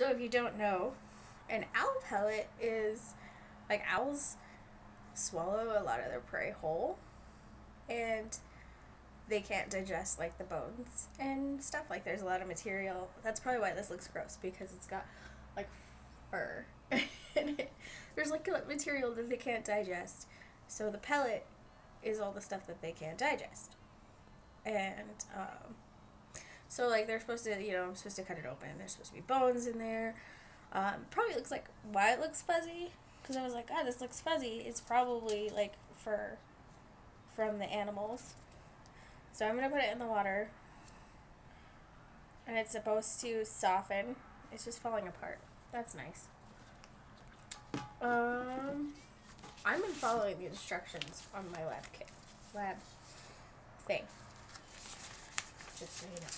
So if you don't know, an owl pellet is, like, owls swallow a lot of their prey whole, and they can't digest, like, the bones and stuff. Like, there's a lot of material. That's probably why this looks gross, because it's got, like, fur in it. There's, like, material that they can't digest. So the pellet is all the stuff that they can't digest. And, so, like, they're supposed to, you know, I'm supposed to cut it open. There's supposed to be bones in there. Probably looks like, why it looks fuzzy, because I was like, God, this looks fuzzy. It's probably, like, fur from the animals. So I'm going to put it in the water. And it's supposed to soften. It's just falling apart. That's nice. I've been following the instructions on my lab thing. Just so you know.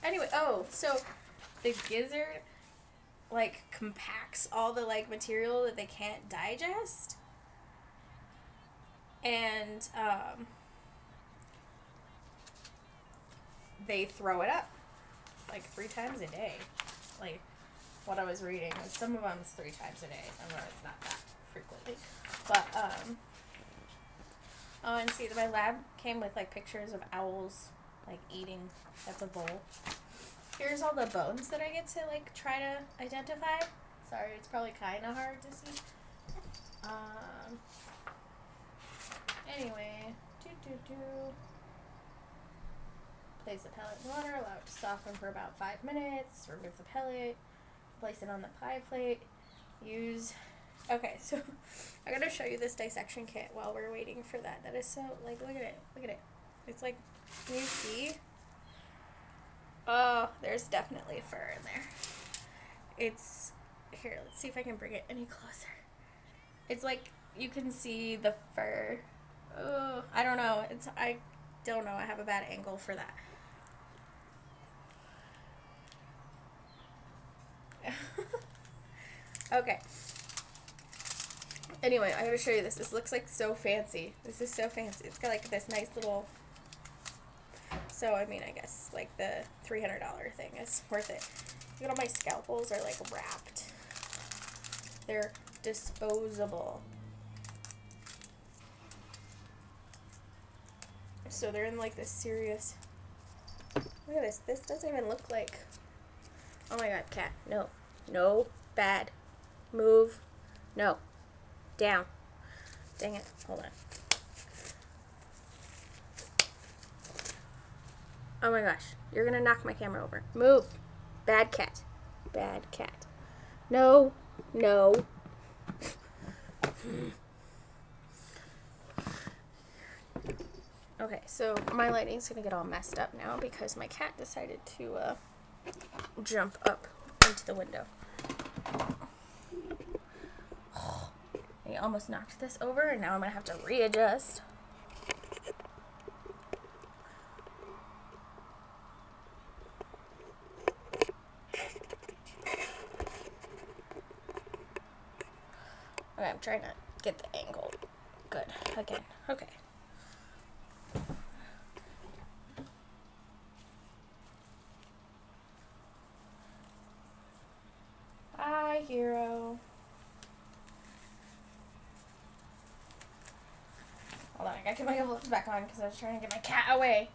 Anyway, so the gizzard, like, compacts all the, like, material that they can't digest. And, they throw it up, like, 3 times a day. Like, what I was reading was some of them's 3 times a day. Some of it's not that frequently. But, oh, and see, my lab came with, like, pictures of owls, like, eating at the bowl. Here's all the bones that I get to, like, try to identify. Sorry, it's probably kind of hard to see. Anyway, place the pellet in water, allow it to soften for about 5 minutes, remove the pellet, place it on the pie plate, okay, so I'm going to show you this dissection kit while we're waiting for that. That is so, like, look at it. It's like, can you see? Oh, there's definitely fur in there. Here, let's see if I can bring it any closer. It's like, you can see the fur. Oh, I don't know. I don't know. I have a bad angle for that. Okay. Anyway, I gotta show you this. This looks like so fancy. This is so fancy. It's got, like, this nice little... So, I mean, I guess, like, the $300 thing is worth it. Look at all my scalpels are, like, wrapped. They're disposable. So they're in, like, this serious... Look at this. This doesn't even look like... Oh my God, cat. No. No. Bad. Move. No. Down. Dang it. Hold on. Oh my gosh. You're gonna knock my camera over. Move. Bad cat. Bad cat. No. No. Okay, so my lighting's gonna get all messed up now because my cat decided to jump up into the window. He almost knocked this over, and now I'm gonna have to readjust. Okay, I'm trying to get the angle good again. Okay. Hi, hero. Hold on, I gotta get my gloves back on because I was trying to get my cat away.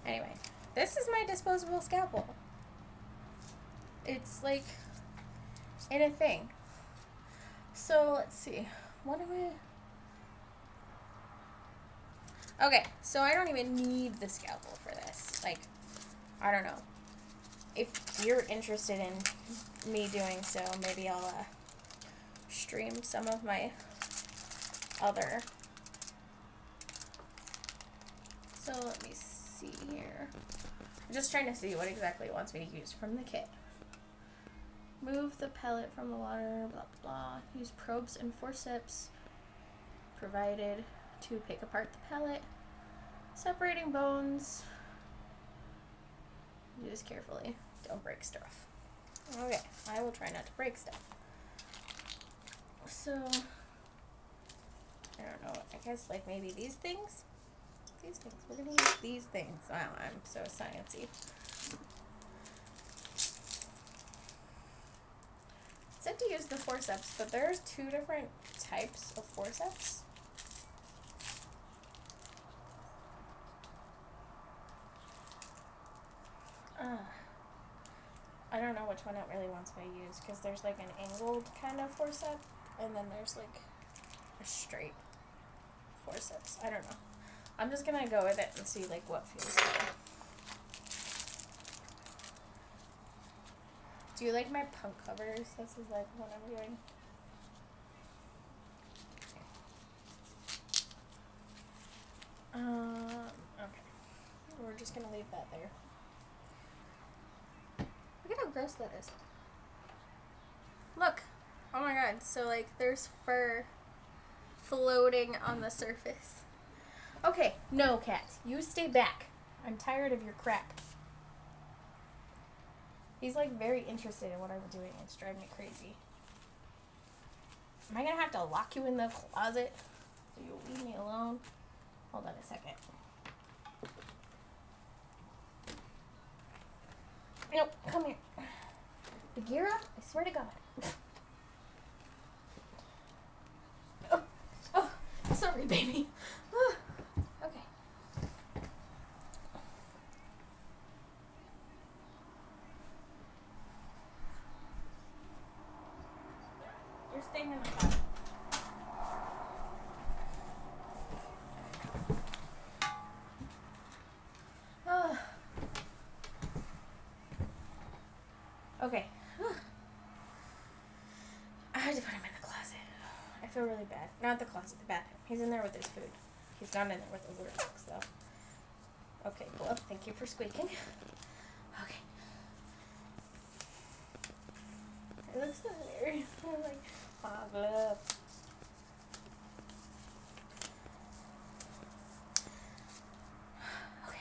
Anyway, this is my disposable scalpel. It's like in a thing. So let's see. What am I? Okay, so I don't even need the scalpel for this. Like, I don't know. If you're interested in me doing so, maybe I'll stream some of my other. So let me see here. I'm just trying to see what exactly it wants me to use from the kit. Move the pellet from the water, blah, blah, blah. Use probes and forceps provided to pick apart the pellet. Separating bones. Do this carefully. Don't break stuff. Okay, I will try not to break stuff. So, I don't know. I guess like maybe these things. These things. We're gonna use these things. Wow, I'm so sciencey. It said to use the forceps, but there's 2 different types of forceps. I don't know which one it really wants me to use, because there's like an angled kind of forceps, and then there's like a straight forceps. I don't know. I'm just gonna go with it and see like what feels good. Do you like my punk covers? This is like what I'm doing. Okay. We're just gonna leave that there. Look at how gross that is. Look. Oh my god. So like there's fur floating on the surface. Okay, no, cat. You stay back. I'm tired of your crap. He's like very interested in what I'm doing. It's driving me crazy. Am I gonna have to lock you in the closet so you'll leave me alone? Hold on a second. Nope, come here. Bagheera, I swear to God. Oh, sorry, baby. Okay. You're staying in the closet. Okay. I had to put him in the closet. I feel really bad. Not the closet, the bathroom. He's in there with his food. He's not in there with his litter box, though. Okay, well, thank you for squeaking. Okay. It looks so hilarious. I'm like, love. Okay.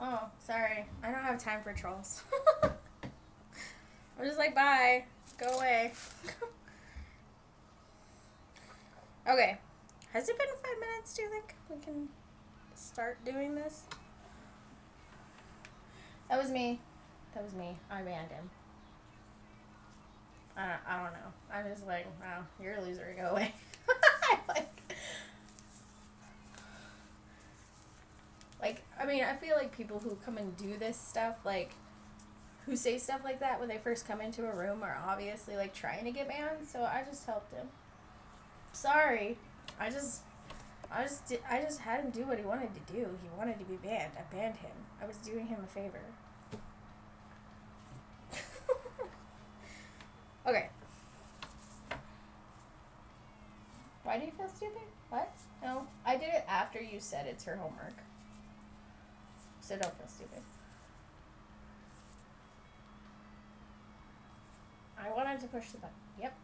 Oh, sorry. I don't have time for trolls. I'm just like, bye. Go away. Okay. Has it been 5 minutes, do you think? We can start doing this? That was me. That was me. I banned him. I don't know. I'm just like, wow, you're a loser. Go away. Like, I mean, I feel like people who come and do this stuff, like, who say stuff like that when they first come into a room are obviously, like, trying to get banned, so I just helped him. Sorry. I just had him do what he wanted to do. He wanted to be banned. I banned him. I was doing him a favor. Okay. Why do you feel stupid? What? No, I did it after you said it's her homework. So don't feel stupid. I wanted to push the button. Yep.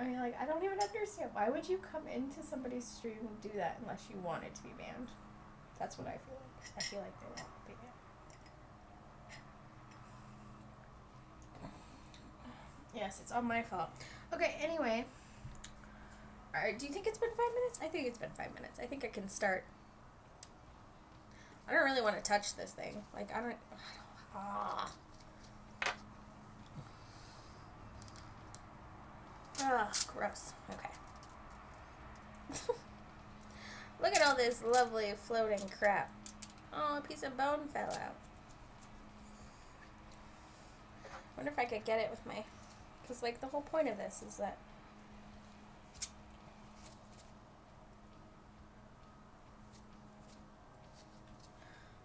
I mean, like, I don't even understand. Why would you come into somebody's stream and do that unless you wanted to be banned? That's what I feel like. I feel like they want to be banned. Yes, it's all my fault. Okay, anyway. Alright, do you think it's been 5 minutes? I think it's been 5 minutes. I think I can start. I don't really want to touch this thing. Like, I don't gross. Okay. Look at all this lovely floating crap. Oh, a piece of bone fell out. Wonder if I could get it with my... Because, like, the whole point of this is that...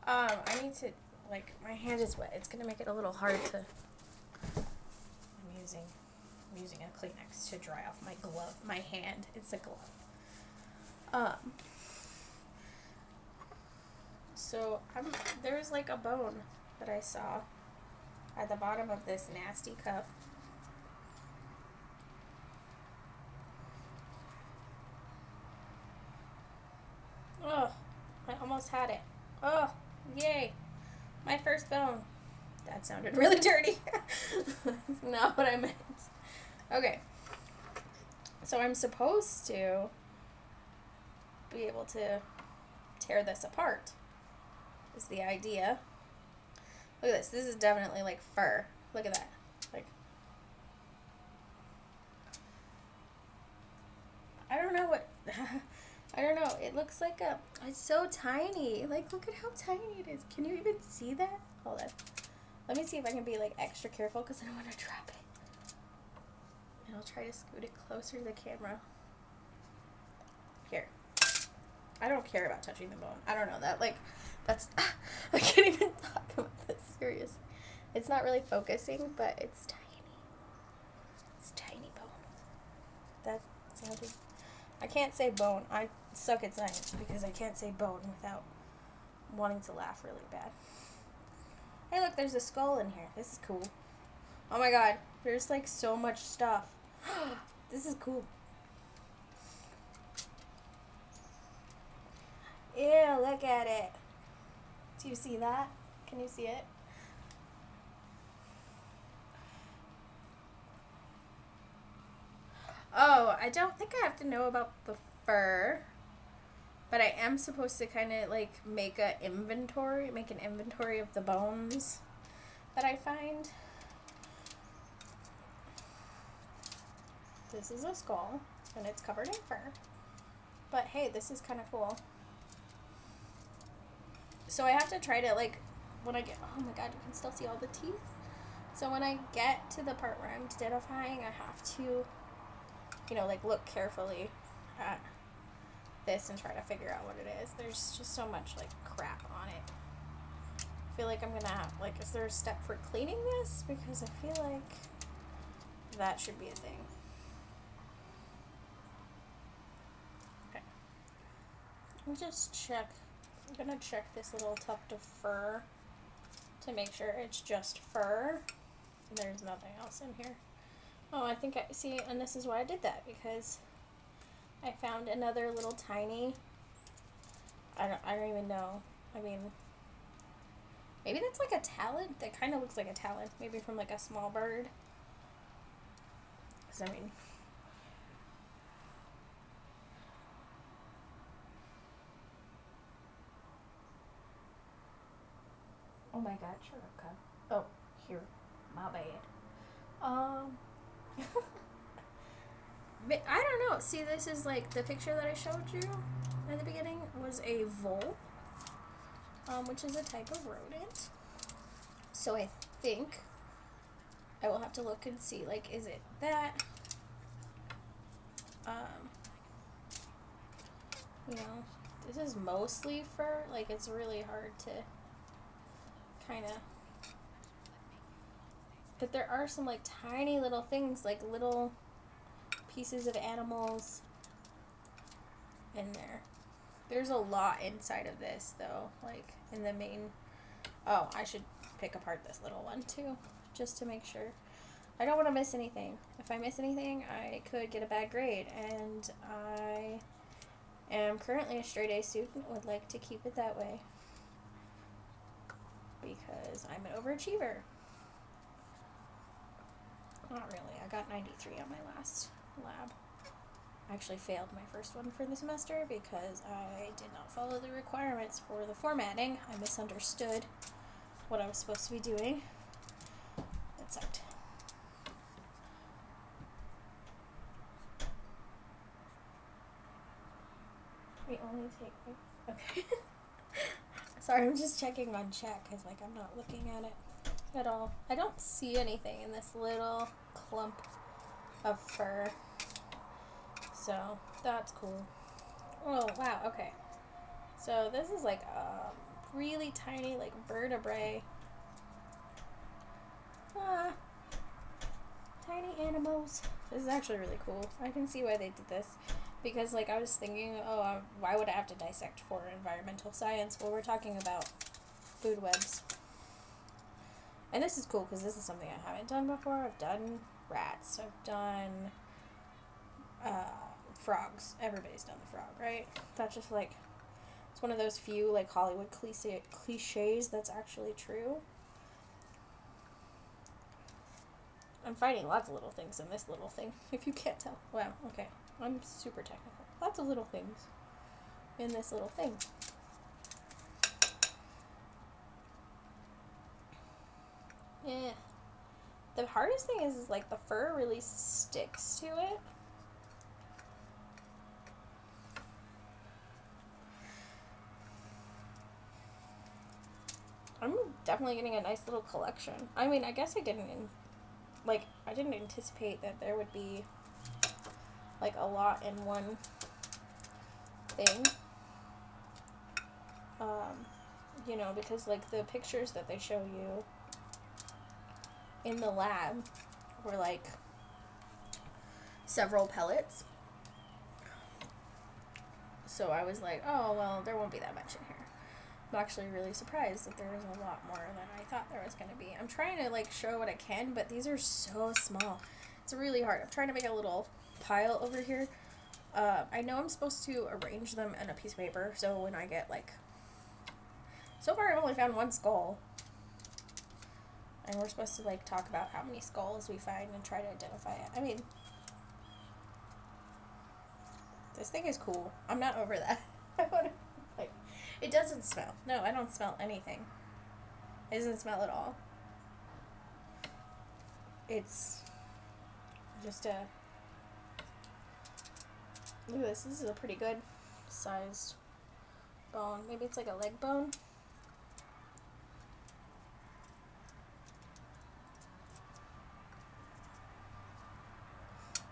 I need to... Like, my hand is wet. It's gonna make it a little hard to... I'm using a Kleenex to dry off my glove. My hand. It's a glove. So, there's, like, a bone that I saw at the bottom of this nasty cup. almost had it. Oh, yay. My first bone. That sounded really dirty. That's not what I meant. Okay. So I'm supposed to be able to tear this apart, is the idea. Look at this. This is definitely like fur. Look at that. Like, I don't know what, I don't know. It looks like it's so tiny. Like, look at how tiny it is. Can you even see that? Hold on. Let me see if I can be like extra careful because I don't want to drop it. And I'll try to scoot it closer to the camera. Here. I don't care about touching the bone. I don't know that. Like, that's, I can't even talk about this, seriously. It's not really focusing, but it's tiny. It's tiny bone. That sounded, I can't say bone. I suck at science because I can't say bone without wanting to laugh really bad. Hey, look, there's a skull in here. This is cool. Oh my god, there's like so much stuff. This is cool. Ew, look at it. Do you see that? Can you see it? Oh, I don't think I have to know about the fur, but I am supposed to kind of like make an inventory of the bones that I find. This is a skull, and it's covered in fur. But hey, this is kind of cool. So I have to try to, like, when I get, oh my god, you can still see all the teeth. So when I get to the part where I'm identifying, I have to, you know, like, look carefully at this and try to figure out what it is. There's just so much, like, crap on it. I feel like I'm gonna have, like, is there a step for cleaning this? Because I feel like that should be a thing. Okay. Let me just check. I'm gonna check this little tuft of fur to make sure it's just fur. There's nothing else in here. Oh, I think I see, and this is why I did that, because I found another little tiny, I don't even know. I mean, maybe that's like a talon. That kind of looks like a talon, maybe from like a small bird. 'Cause I mean, oh my god, shut up, cub. Oh, here, my bad. But I don't know. See, this is like the picture that I showed you at the beginning was a vole, which is a type of rodent. So I think I will have to look and see, like, is it that? You know, this is mostly fur. Like, it's really hard to kind of, but there are some like tiny little things, like little pieces of animals in there. There's a lot inside of this though, like in the main. Oh, I should pick apart this little one too, just to make sure. I don't want to miss anything. If I miss anything, I could get a bad grade, and I am currently a straight A student, would like to keep it that way because I'm an overachiever. Not really. I got 93 on my last lab. I actually failed my first one for the semester because I did not follow the requirements for the formatting. I misunderstood what I was supposed to be doing. That sucked. We only take... Okay. Sorry, I'm just checking on chat because, like, I'm not looking at it at all. I don't see anything in this little clump of fur. So, that's cool. Oh, wow, okay. So, this is like a really tiny, like, vertebrae. Tiny animals. This is actually really cool. I can see why they did this. Because, like, I was thinking, oh, why would I have to dissect for environmental science? Well, we're talking about food webs. And this is cool because this is something I haven't done before. I've done rats. I've done frogs. Everybody's done the frog, right? That's just like, it's one of those few, like, Hollywood cliches that's actually true. I'm finding lots of little things in this little thing, if you can't tell. Wow, okay. I'm super technical. Lots of little things in this little thing. Yeah. The hardest thing is like, the fur really sticks to it. I'm definitely getting a nice little collection. I mean, I guess I didn't anticipate that there would be, like, a lot in one thing. You know, because, like, the pictures that they show you in the lab were, like, several pellets. So I was like, oh, well, there won't be that much in here. I'm actually really surprised that there's a lot more than I thought there was going to be. I'm trying to, like, show what I can, but these are so small. It's really hard. I'm trying to make a little pile over here. I know I'm supposed to arrange them in a piece of paper, so when I get, like... So far, I've only found one skull. And we're supposed to, like, talk about how many skulls we find and try to identify it. I mean... This thing is cool. I'm not over that. I want to... Like... It doesn't smell. No, I don't smell anything. It doesn't smell at all. It's... just a... Look at this. This is a pretty good sized bone. Maybe it's like a leg bone.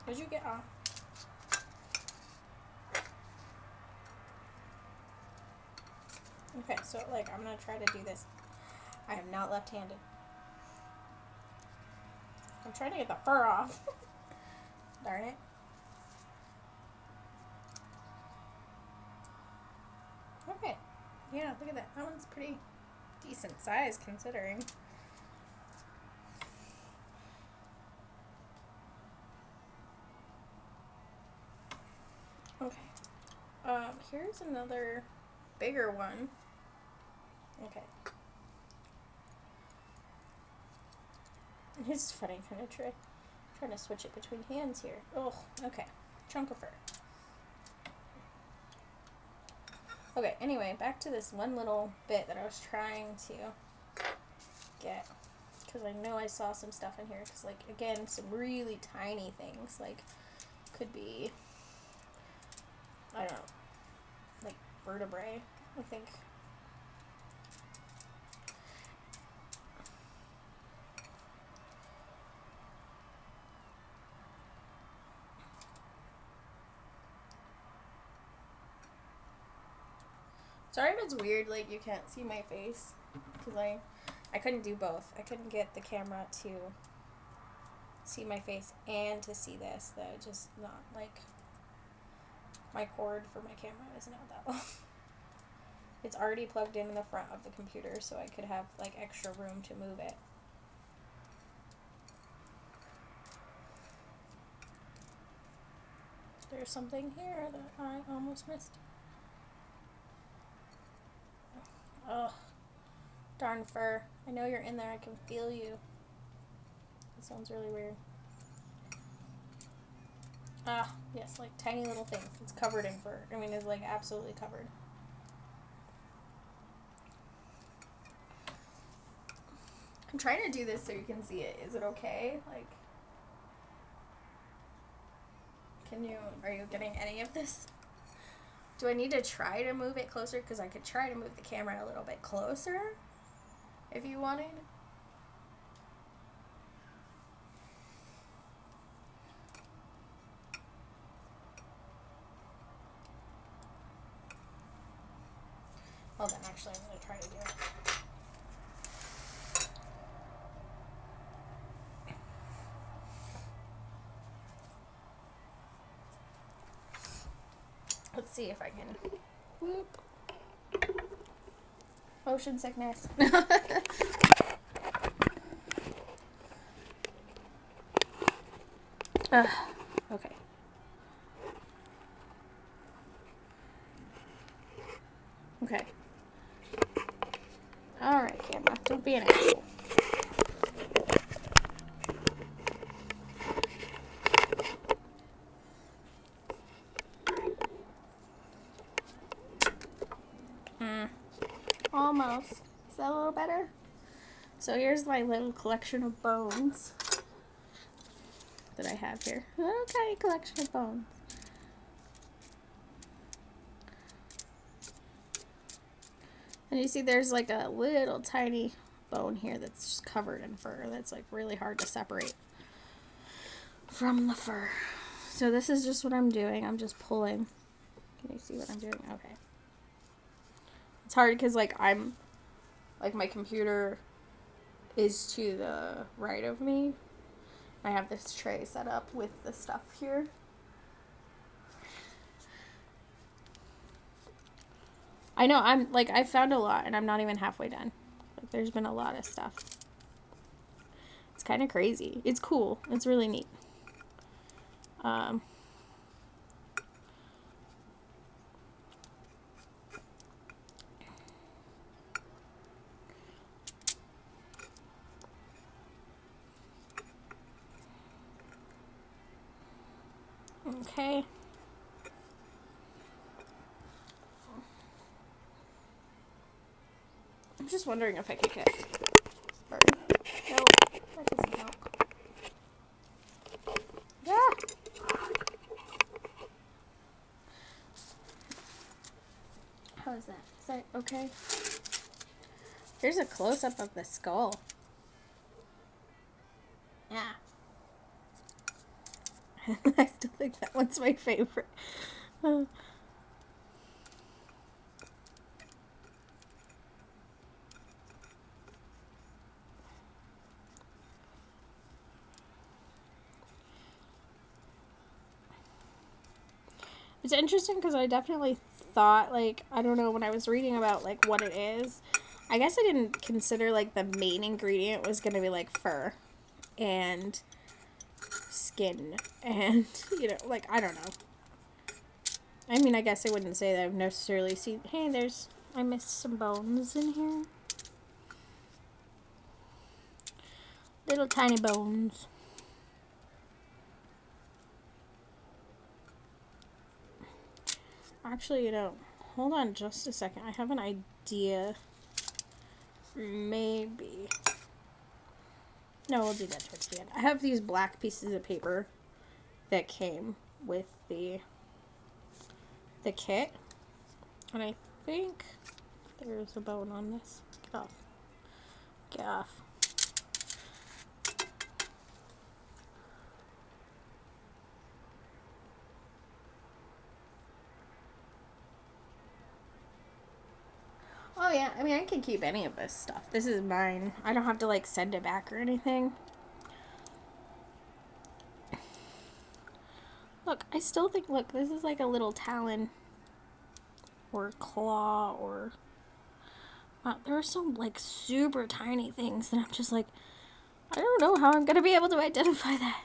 What'd you get off? Okay, so, like, I'm gonna try to do this. I am not left-handed. I'm trying to get the fur off. Darn it. Okay. Yeah, look at that. That one's pretty decent size, considering. Okay. Here's another bigger one. Okay. It's funny, trying to switch it between hands here. Oh, okay. Chunk of fur. Okay, anyway, back to this one little bit that I was trying to get. Because I know I saw some stuff in here. Because, like, again, some really tiny things. Like, could be, I don't know, like vertebrae, I think. Sorry if it's weird, like, you can't see my face, because I couldn't do both. I couldn't get the camera to see my face and to see this. That just not, like, my cord for my camera is not that long. It's already plugged in the front of the computer, so I could have, like, extra room to move it. There's something here that I almost missed. Oh, darn fur. I know you're in there. I can feel you. That sounds really weird. Ah, yes, like tiny little things. It's covered in fur. I mean, it's like absolutely covered. I'm trying to do this so you can see it. Is it okay? Like, are you getting any of this? Do I need to try to move it closer? Because I could try to move the camera a little bit closer if you wanted. Well then, actually, I'm going to try to do it. Let's see if I can. Whoop. Motion sickness. Okay. Okay. Alright, camera. Don't be an asshole. Almost. Is that a little better? So here's my little collection of bones that I have here. A little tiny collection of bones. And you see there's like a little tiny bone here that's just covered in fur. That's like really hard to separate from the fur. So this is just what I'm doing. I'm just pulling. Can you see what I'm doing? Okay. It's hard because like my computer is to the right of me. I have this tray set up with the stuff here. I know, I found a lot and I'm not even halfway done. Like, there's been a lot of stuff. It's kind of crazy. It's cool. It's really neat. Okay. I'm just wondering if I could get bird. Nope, that doesn't help. Yeah. How is that? Is that okay? Here's a close-up of the skull. Yeah. I still think that one's my favorite. It's interesting because I definitely thought, like, I don't know, when I was reading about, like, what it is, I guess I didn't consider, like, the main ingredient was going to be, like, fur and skin and, you know, like, I don't know. I mean, I guess I wouldn't say that I've necessarily seen, hey, I missed some bones in here. Little tiny bones. Actually, you know, hold on just a second. I have an idea. Maybe. No, we'll do that towards the end. I have these black pieces of paper that came with the kit. And I think there's a bone on this. Get off. Get off. Oh yeah, I mean, I can keep any of this stuff. This is mine. I don't have to, like, send it back or anything. Look, I still think, look, this is like a little talon or claw or... there are some, like, super tiny things that I'm just like, I don't know how I'm going to be able to identify that.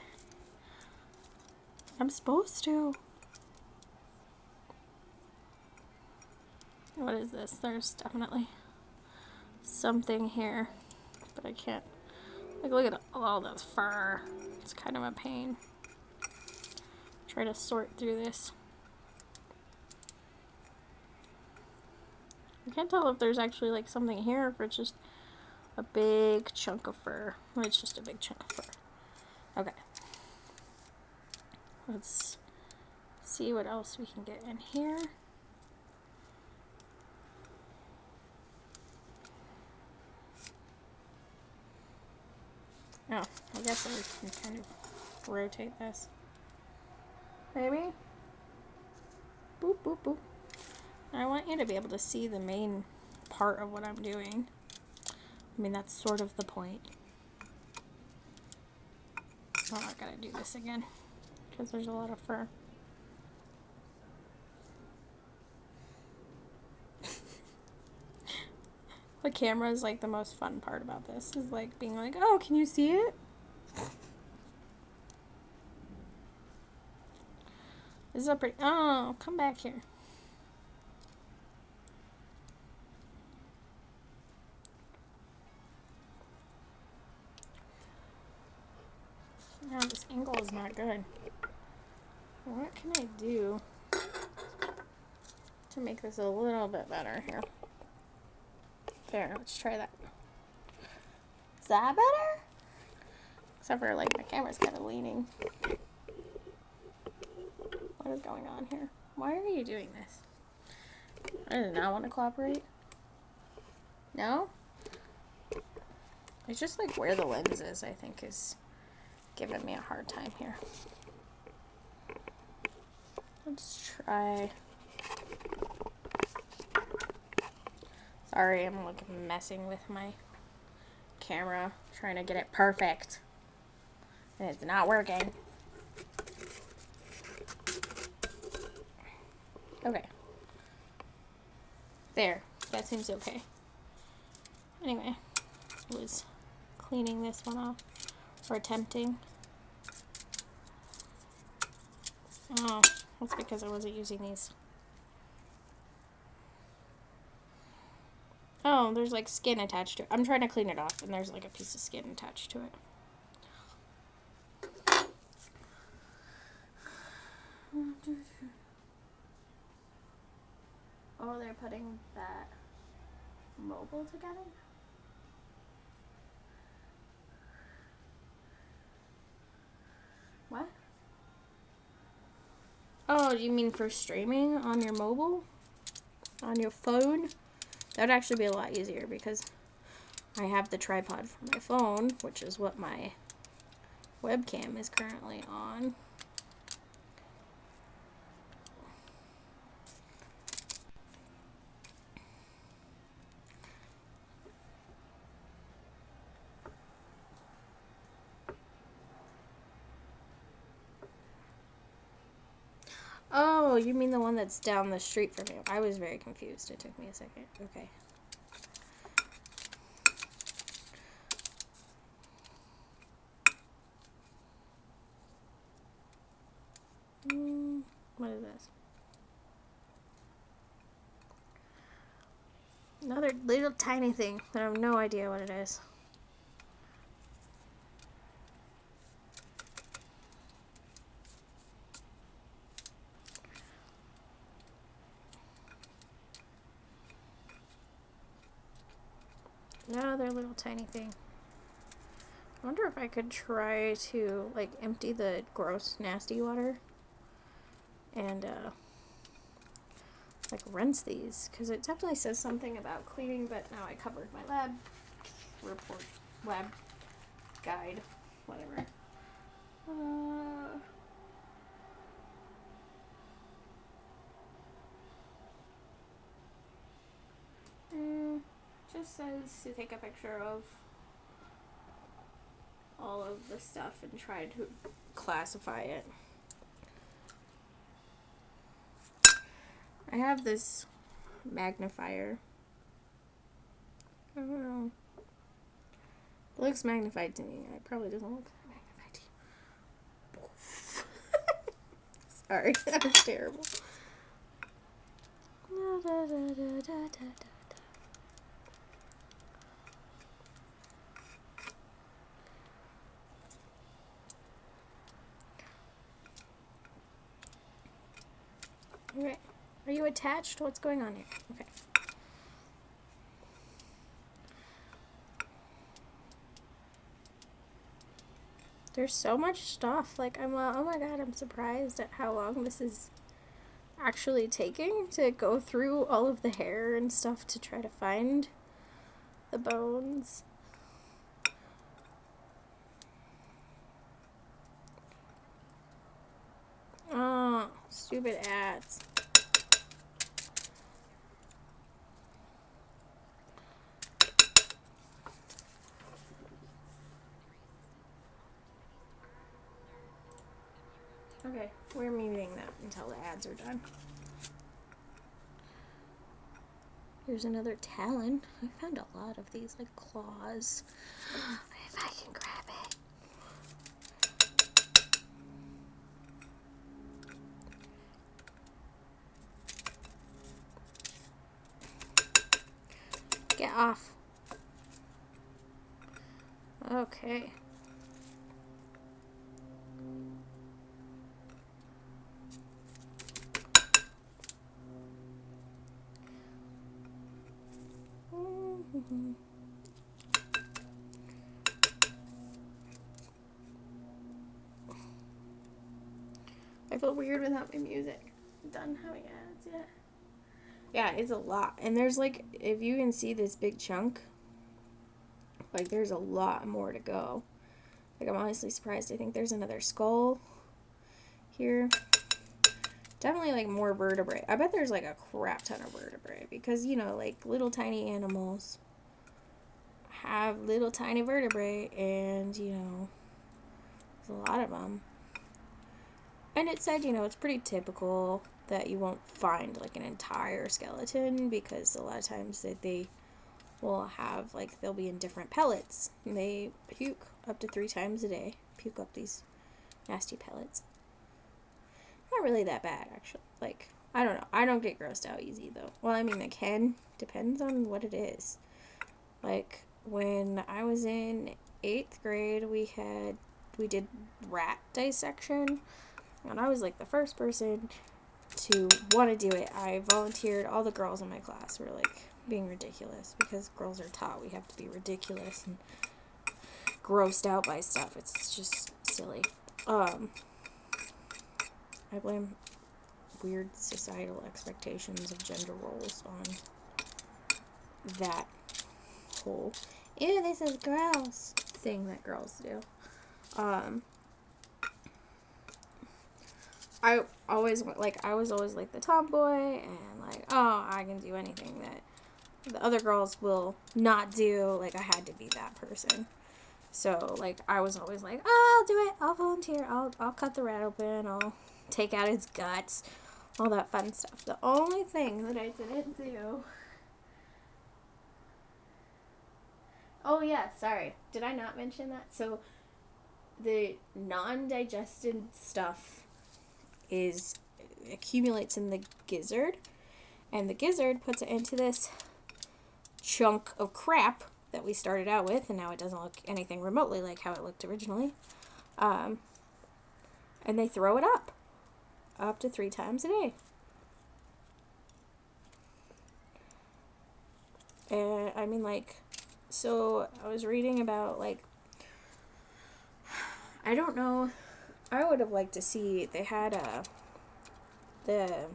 I'm supposed to. What is this? There's definitely something here, but I can't. Like, look at all this fur. It's kind of a pain. Try to sort through this. I can't tell if there's actually, like, something here, or if it's just a big chunk of fur. It's just a big chunk of fur. Okay. Let's see what else we can get in here. Oh, I guess I can kind of rotate this. Maybe? Boop, boop, boop. I want you to be able to see the main part of what I'm doing. I mean, that's sort of the point. Oh, I gotta do this again, because there's a lot of fur. The camera is, like, the most fun part about this, is, like, being like, oh, can you see it? This is a pretty, oh, come back here. Now this angle is not good. What can I do to make this a little bit better here? There, let's try that. Is that better? Except for, like, my camera's kind of leaning. What is going on here? Why are you doing this? I did not want to cooperate. No? It's just, like, where the lens is, I think, is giving me a hard time here. Let's try... Sorry, I'm, like, messing with my camera, trying to get it perfect. And it's not working. Okay. There. That seems okay. Anyway, I was cleaning this one off. Or attempting. Oh, that's because I wasn't using these. Oh, there's like skin attached to it. I'm trying to clean it off and there's like a piece of skin attached to it. Oh, they're putting that mobile together? What? Oh, you mean for streaming on your mobile? On your phone? That would actually be a lot easier because I have the tripod for my phone, which is what my webcam is currently on. Oh, you mean the one that's down the street from you. I was very confused. It took me a second. Okay. What is this? Another little tiny thing that I have no idea what it is. Another little tiny thing. I wonder if I could try to, like, empty the gross, nasty water and, like, rinse these. Because it definitely says something about cleaning, but now I covered my lab report, lab guide, whatever. Just says to take a picture of all of the stuff and try to classify it. I have this magnifier. I don't know. It looks magnified to me. It probably doesn't look magnified to you. Sorry, that was terrible. Alright. Are you attached? What's going on here? Okay. There's so much stuff. Like, oh my god, I'm surprised at how long this is actually taking to go through all of the hair and stuff to try to find the bones. Oh, stupid ads. Okay, we're muting that until the ads are done. Here's another talon. I found a lot of these, like, claws. If I can grab it. Get off. Okay. I feel weird without my music. I'm done having ads yet. Yeah, it's a lot. And there's like, if you can see this big chunk, like there's a lot more to go. Like I'm honestly surprised. I think there's another skull here. Definitely like more vertebrae. I bet there's like a crap ton of vertebrae because, you know, like little tiny animals have little tiny vertebrae and, you know, there's a lot of them. And it said, you know, it's pretty typical that you won't find like an entire skeleton because a lot of times that they will have like, they'll be in different pellets and they puke up to 3 times a day. Puke up these nasty pellets. Not really that bad, actually. Like, I don't know. I don't get grossed out easy, though. Well, I mean, I can. Depends on what it is. Like, when I was in 8th grade, we did rat dissection. And I was, like, the first person to want to do it. I volunteered. All the girls in my class were, like, being ridiculous. Because girls are taught we have to be ridiculous and grossed out by stuff. It's just silly. I blame weird societal expectations of gender roles on that whole, ew, this is gross thing that girls do. I was always like the tomboy and like, oh, I can do anything that the other girls will not do. Like, I had to be that person. So, like, I was always like, oh, I'll do it. I'll volunteer. I'll cut the rat open. I'll take out its guts. All that fun stuff. The only thing that I didn't do... Oh, yeah, sorry. Did I not mention that? So, the non-digested stuff accumulates in the gizzard. And the gizzard puts it into this chunk of crap that we started out with, and now it doesn't look anything remotely like how it looked originally. And they throw it up to 3 times a day. And I mean, like, so I was reading about, like, I don't know, I would have liked to see, they had the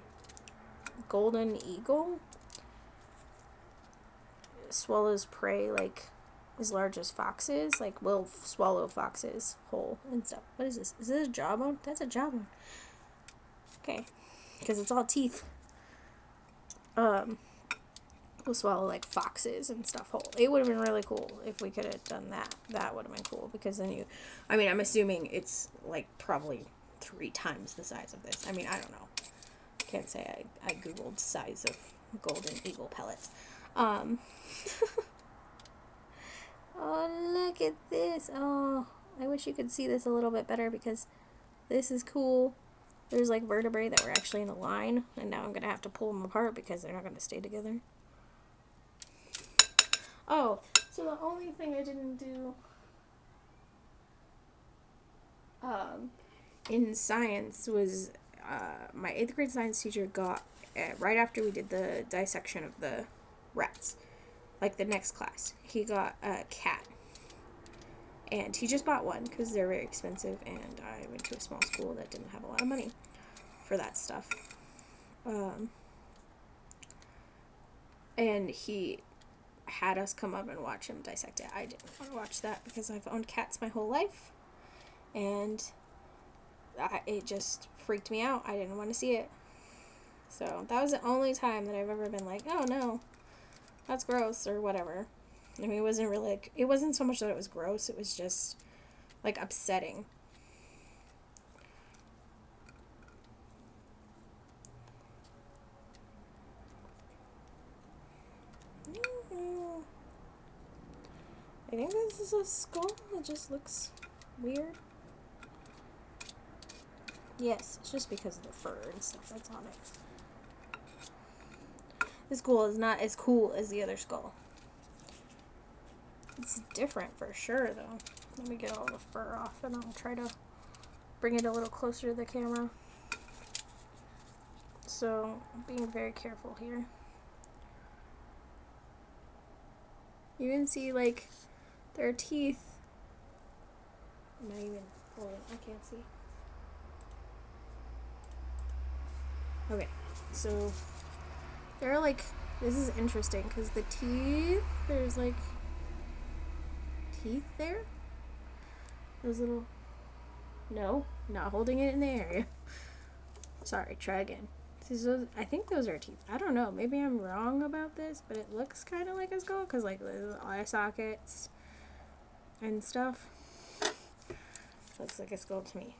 golden eagle swallows prey, like, as large as foxes, like, will swallow foxes whole and stuff. What is this? Is this a jawbone? That's a jawbone. Okay. Because it's all teeth. Will swallow, like, foxes and stuff whole. It would have been really cool if we could have done that. That would have been cool, because then I mean, I'm assuming it's, like, probably 3 times the size of this. I mean, I don't know. Can't say I Googled size of golden eagle pellets. Oh, look at this. Oh, I wish you could see this a little bit better because this is cool. There's like vertebrae that were actually in a line, and now I'm going to have to pull them apart because they're not going to stay together. Oh, so the only thing I didn't do in science was my 8th grade science teacher got, right after we did the dissection of the rats, like the next class, he got a cat. And he just bought one because they're very expensive, and I went to a small school that didn't have a lot of money for that stuff. And he had us come up and watch him dissect it. I didn't want to watch that because I've owned cats my whole life, and it just freaked me out. I didn't want to see it. So that was the only time that I've ever been like, oh no, that's gross, or whatever. I mean, it wasn't really, like, it wasn't so much that it was gross, it was just, like, upsetting. I think this is a skull. It just looks weird. Yes, it's just because of the fur and stuff that's on it. This skull is not as cool as the other skull. It's different for sure, though. Let me get all the fur off, and I'll try to bring it a little closer to the camera. So, I'm being very careful here. You can see, like, their teeth. Not even. Hold on, I can't see. Okay, so they're like, this is interesting because the teeth, there's like teeth there. Those little, no, not holding it in the area. Sorry, try again. I think those are teeth. I don't know. Maybe I'm wrong about this, but it looks kind of like a skull because like there's eye sockets and stuff. Looks like a skull to me.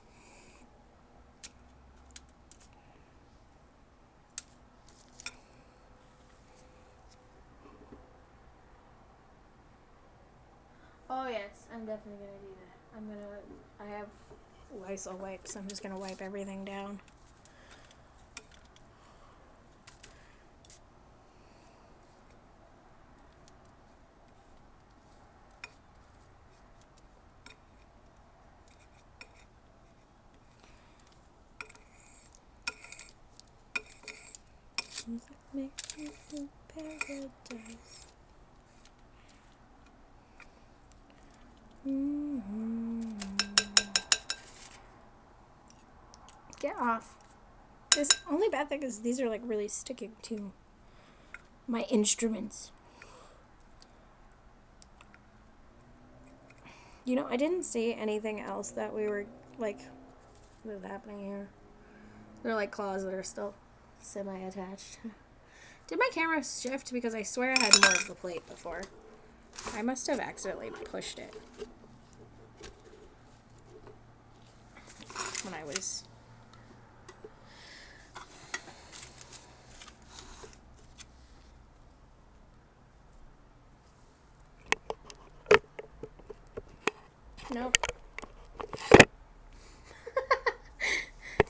Oh yes, I'm definitely gonna do that. I have Lysol wipes. I'm just gonna wipe everything down. Make me feel paradise. Get off. This only bad thing is these are like really sticking to my instruments. You know, I didn't see anything else that we were like, what is happening here? They're like claws that are still semi-attached. Did my camera shift? Because I swear I had more of the plate before. I must have accidentally pushed it when I was... Nope.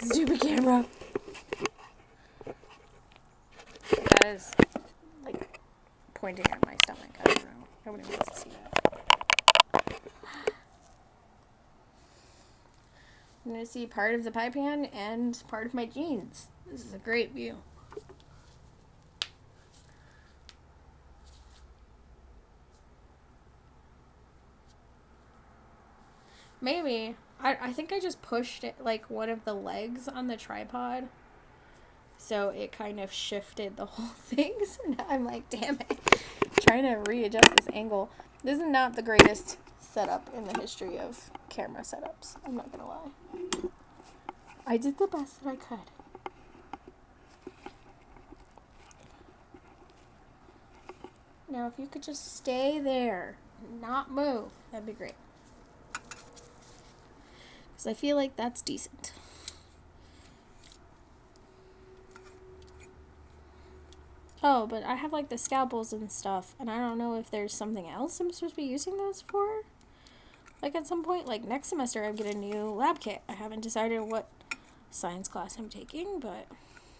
Stupid camera. That is, like, pointing at my stomach. I don't know. Nobody wants to see that. I'm going to see part of the pie pan and part of my jeans. This is a great view. Maybe. I think I just pushed it, like, one of the legs on the tripod. So it kind of shifted the whole thing. So now I'm like, damn it. Trying to readjust this angle. This is not the greatest setup in the history of camera setups. I'm not gonna lie. I did the best that I could. Now if you could just stay there, not move, that'd be great. Because I feel like that's decent. Oh, but I have like the scalpels and stuff, and I don't know if there's something else I'm supposed to be using those for. Like at some point, like next semester, I get a new lab kit. I haven't decided what science class I'm taking, but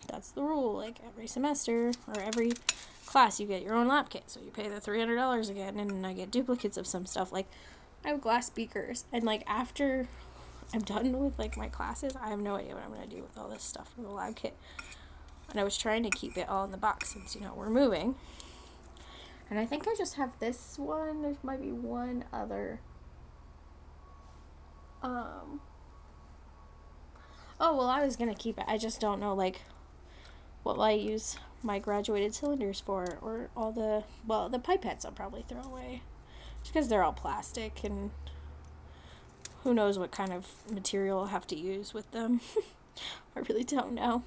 that's the rule. Like every semester or every class, you get your own lab kit. So you pay the $300 again, and I get duplicates of some stuff. Like I have glass beakers, and like after I'm done with like my classes, I have no idea what I'm gonna do with all this stuff from the lab kit. And I was trying to keep it all in the box since, you know, we're moving. And I think I just have this one. There might be one other. Oh, well, I was going to keep it. I just don't know, like, what will I use my graduated cylinders for? Or all the, well, the pipettes I'll probably throw away. Just because they're all plastic and who knows what kind of material I'll have to use with them. I really don't know.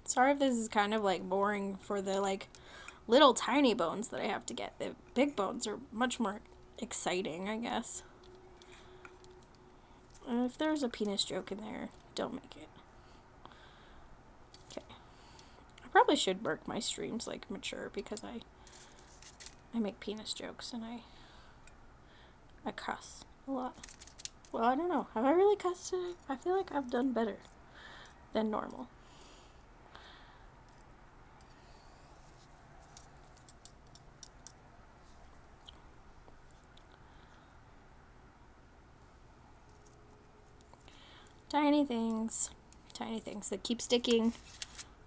Sorry if this is kind of like boring for the like little tiny bones that I have to get. The big bones are much more exciting, I guess. If there's a penis joke in there, don't make it. Okay. I probably should work my streams like mature because I make penis jokes and I cuss a lot. Well, I don't know. Have I really cussed today? I feel like I've done better than normal. Tiny things that keep sticking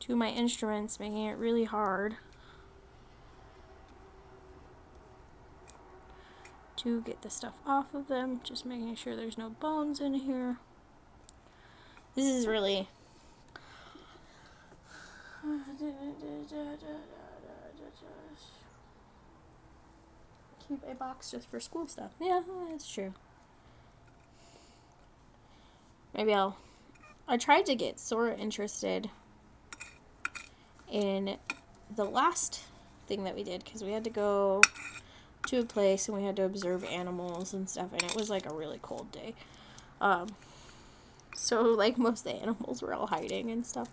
to my instruments, making it really hard to get the stuff off of them. Just making sure there's no bones in here. This is really... Keep a box just for school stuff. Yeah, that's true. Maybe I tried to get Sora interested in the last thing that we did, because we had to go to a place and we had to observe animals and stuff, and it was like a really cold day. So like most of the animals were all hiding and stuff.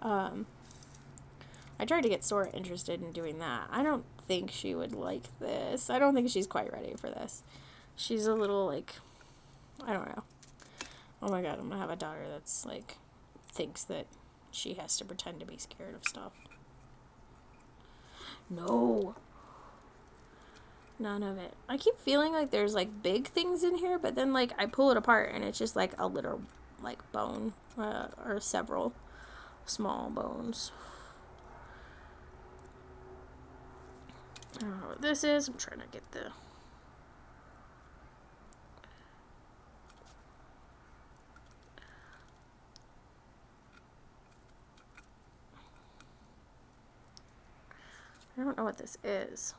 I tried to get Sora interested in doing that. I don't think she would like this. I don't think she's quite ready for this. She's a little like, I don't know. Oh my god, I'm gonna have a daughter that's like, thinks that she has to pretend to be scared of stuff. No. None of it. I keep feeling like there's like big things in here, but then like I pull it apart and it's just like a little like bone, or several small bones. I don't know what this is. I'm trying to get the... I don't know what this is.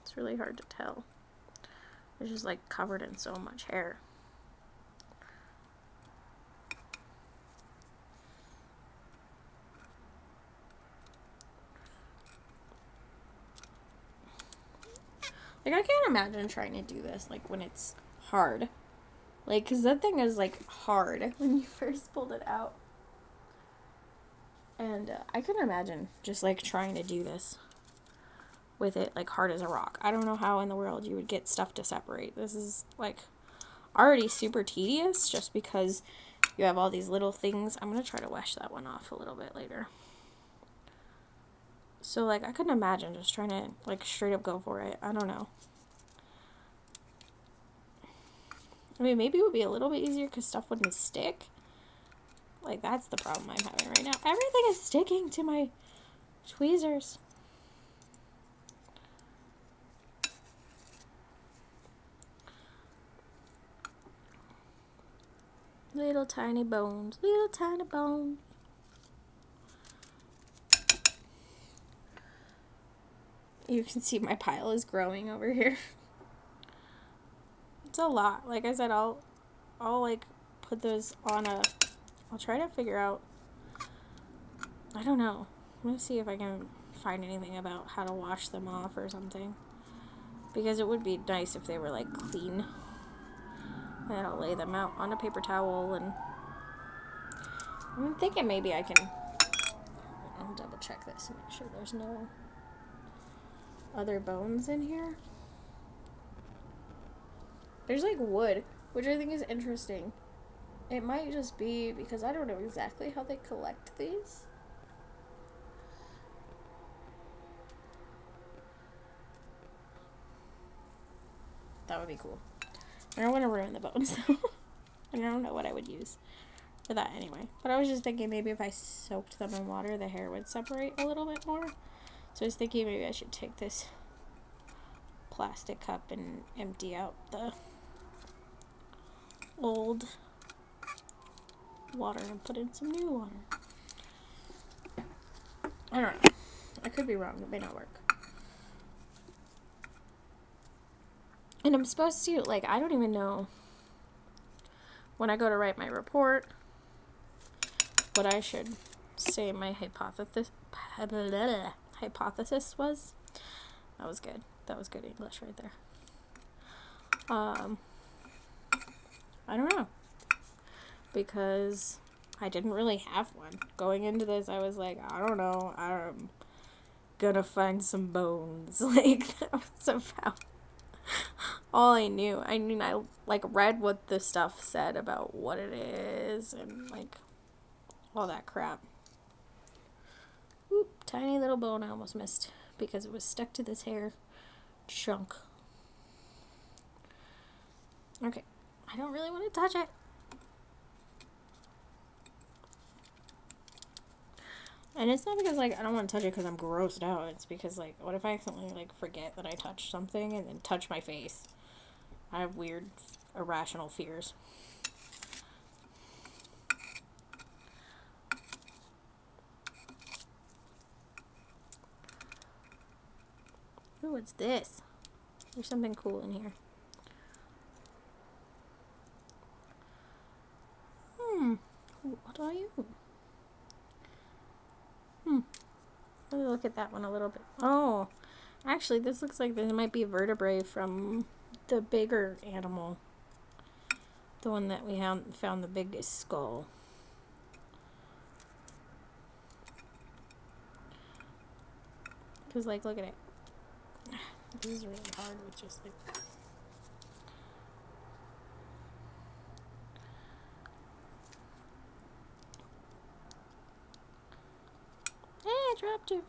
It's really hard to tell. It's just like covered in so much hair. Like, I can't imagine trying to do this, like, when it's hard. Like, because that thing is, like, hard when you first pulled it out. And I couldn't imagine just, like, trying to do this with it, like, hard as a rock. I don't know how in the world you would get stuff to separate. This is, like, already super tedious just because you have all these little things. I'm going to try to wash that one off a little bit later. So, like, I couldn't imagine just trying to, like, straight up go for it. I don't know. I mean, maybe it would be a little bit easier because stuff wouldn't stick. Like, that's the problem I'm having right now. Everything is sticking to my tweezers. Little tiny bones. Little tiny bones. You can see my pile is growing over here. It's a lot. Like I said, I'll like put those on I'll try to figure out, I don't know. I'm gonna see if I can find anything about how to wash them off or something. Because it would be nice if they were like clean. And I'll lay them out on a paper towel, and I'm thinking maybe I can, I'll double check this and make sure there's no other bones in here. There's like wood, which I think is interesting. It might just be because I don't know exactly how they collect these. That would be cool. I don't want to ruin the bones though. I don't know what I would use for that anyway. But I was just thinking maybe if I soaked them in water, the hair would separate a little bit more. So I was thinking maybe I should take this plastic cup and empty out the old water and put in some new water. I don't know. I could be wrong. It may not work. And I'm supposed to, like, I don't even know when I go to write my report what I should say my hypothesis was. That was good. That was good English right there. I don't know. Because I didn't really have one. Going into this, I was like, I don't know. I'm gonna find some bones. Like, that was about all I knew. I mean, I, like, read what the stuff said about what it is and, like, all that crap. Oop, tiny little bone I almost missed because it was stuck to this hair chunk. Okay. I don't really want to touch it. And it's not because, like, I don't want to touch it because I'm grossed out. It's because, like, what if I accidentally, like, forget that I touched something and then touch my face? I have weird, irrational fears. Ooh, what's this? There's something cool in here. What are you? Let me look at that one a little bit. Oh, actually, this looks like there might be vertebrae from the bigger animal. The one that we found the biggest skull. Because, like, look at it. This is really hard with just, like... Hey, I dropped you.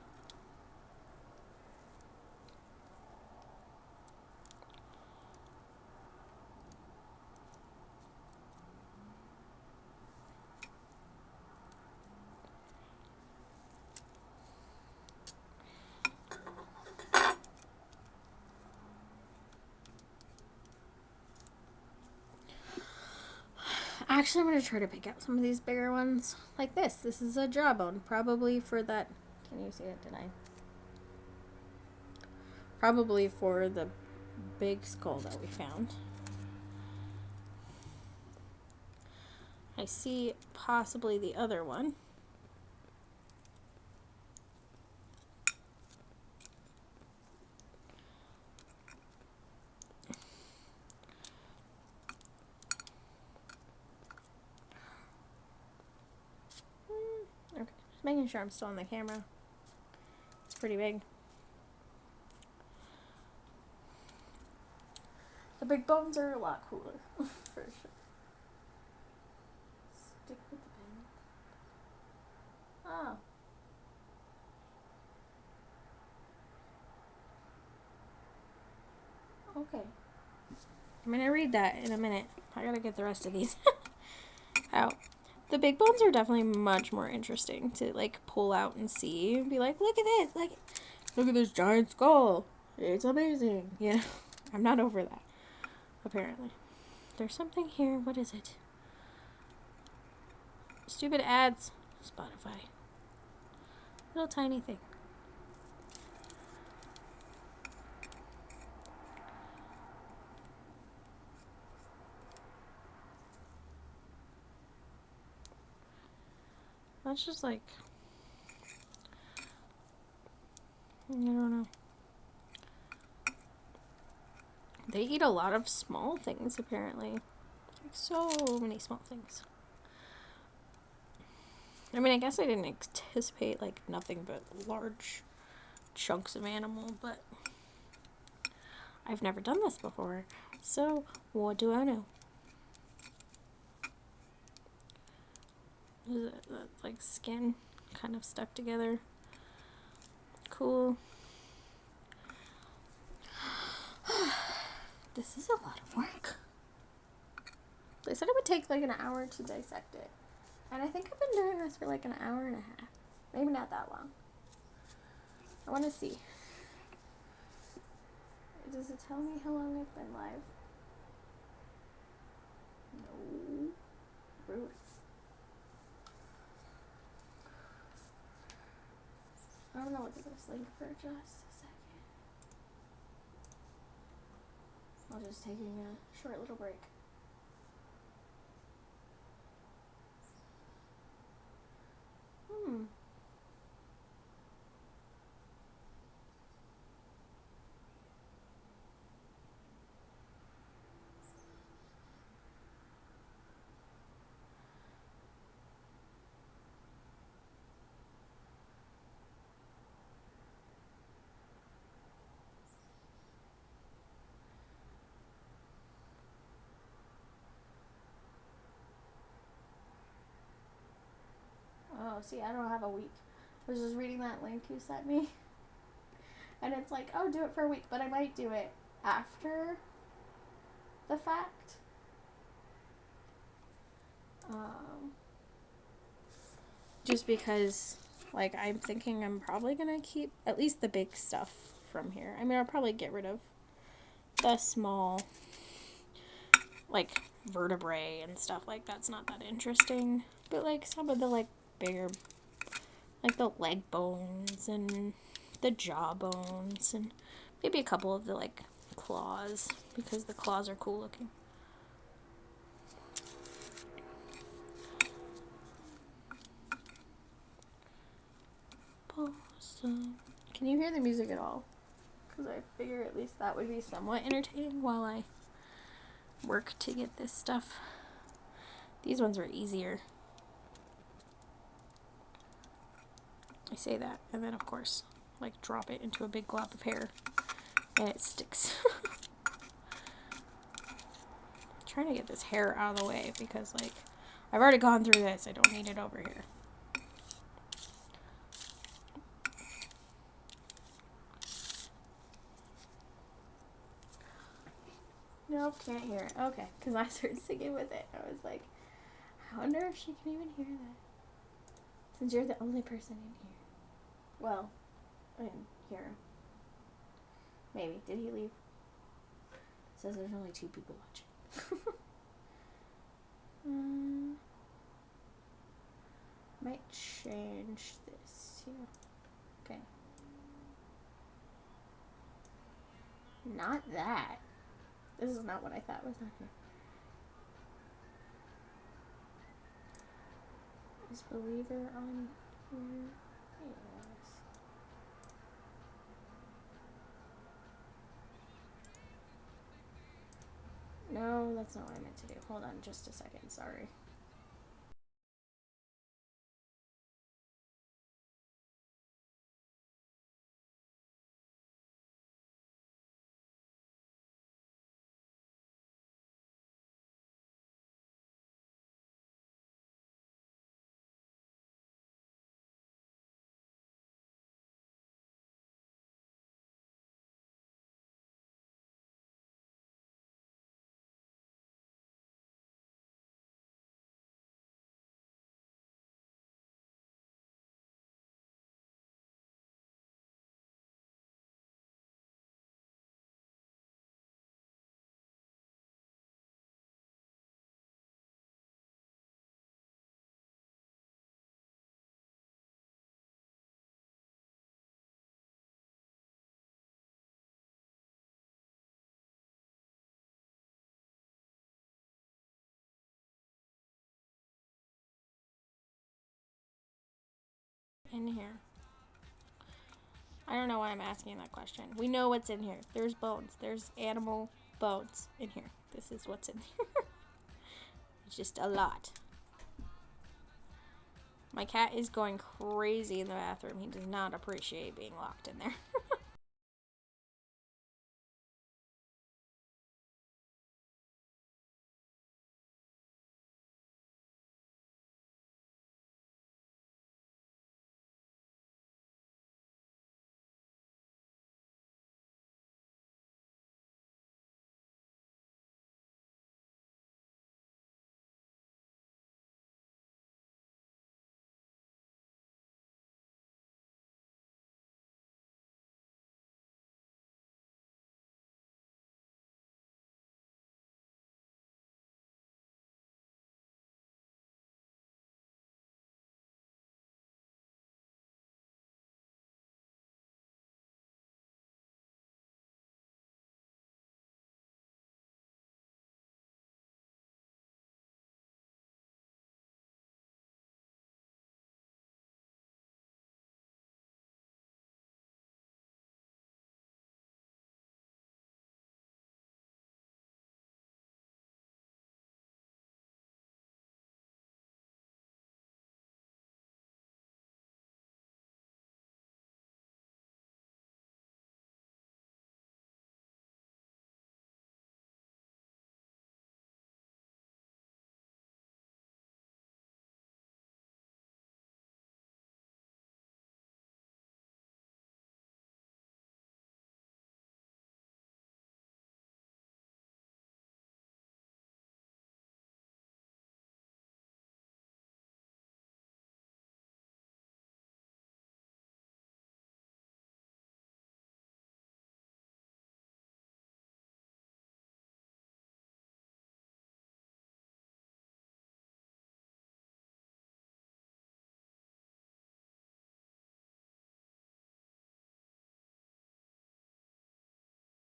Actually, I'm going to try to pick out some of these bigger ones. Like this. This is a jawbone. Probably for that... Can you see it? Did I? Probably for the big skull that we found. I see possibly the other one. Okay, just making sure I'm still on the camera. It's pretty big. The big bones are a lot cooler, for sure. Stick with the pen. Oh. Okay. I'm gonna read that in a minute. I gotta get the rest of these out. The big bones are definitely much more interesting to, like, pull out and see and be like, look at this, like, look at this giant skull. It's amazing. You know, I'm not over that, apparently. There's something here. What is it? Stupid ads. Spotify. Little tiny thing. That's just like, I don't know. They eat a lot of small things, apparently. Like, so many small things. I mean, I guess I didn't anticipate, like, nothing but large chunks of animal, but I've never done this before, so what do I know? Is it like skin kind of stuck together? Cool. This is a lot of work. They said it would take like an hour to dissect it. And I think I've been doing this for like an hour and a half. Maybe not that long. I want to see. Does it tell me how long I've been live? No. Rude. I'm gonna look at this link for just a second. I'll just taking a short little break. Oh, see, I don't have a week. I was just reading that link you sent me. And it's like, oh, do it for a week, but I might do it after the fact. Just because Like, I'm thinking I'm probably gonna keep at least the big stuff from here. I mean, I'll probably get rid of the small, like, vertebrae and stuff. Like, that's not that interesting. But, like, some of the, like, bigger, like, the leg bones and the jaw bones and maybe a couple of the, like, claws, because the claws are cool looking. Awesome. Can you hear the music at all? Because I figure at least that would be somewhat entertaining while I work to get this stuff. These ones are easier. I say that, and then of course, like, drop it into a big glob of hair, and it sticks. Trying to get this hair out of the way because, like, I've already gone through this. I don't need it over here. Nope, can't hear it. Okay, because I started singing with it. I was like, I wonder if she can even hear that. Since you're the only person in here. Well, I didn't hear him. Maybe. Did he leave? It says there's only 2 people watching. Might change this. Yeah. Okay. Not that. This is not what I thought was on here. Is Believer on here? Yes. No, that's not what I meant to do. Hold on just a second. Sorry. In here. I don't know why I'm asking that question. We know what's in here. There's bones. There's animal bones in here. This is what's in here. It's just a lot. My cat is going crazy in the bathroom. He does not appreciate being locked in there.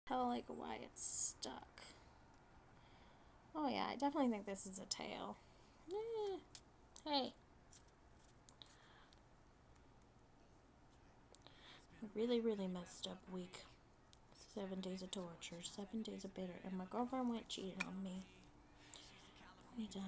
Tell like why it's stuck. Oh yeah, I definitely think this is a tail. Hey. A really, really messed up week. 7 days of torture, 7 days of bitter, and my girlfriend went cheating on me. Anytime.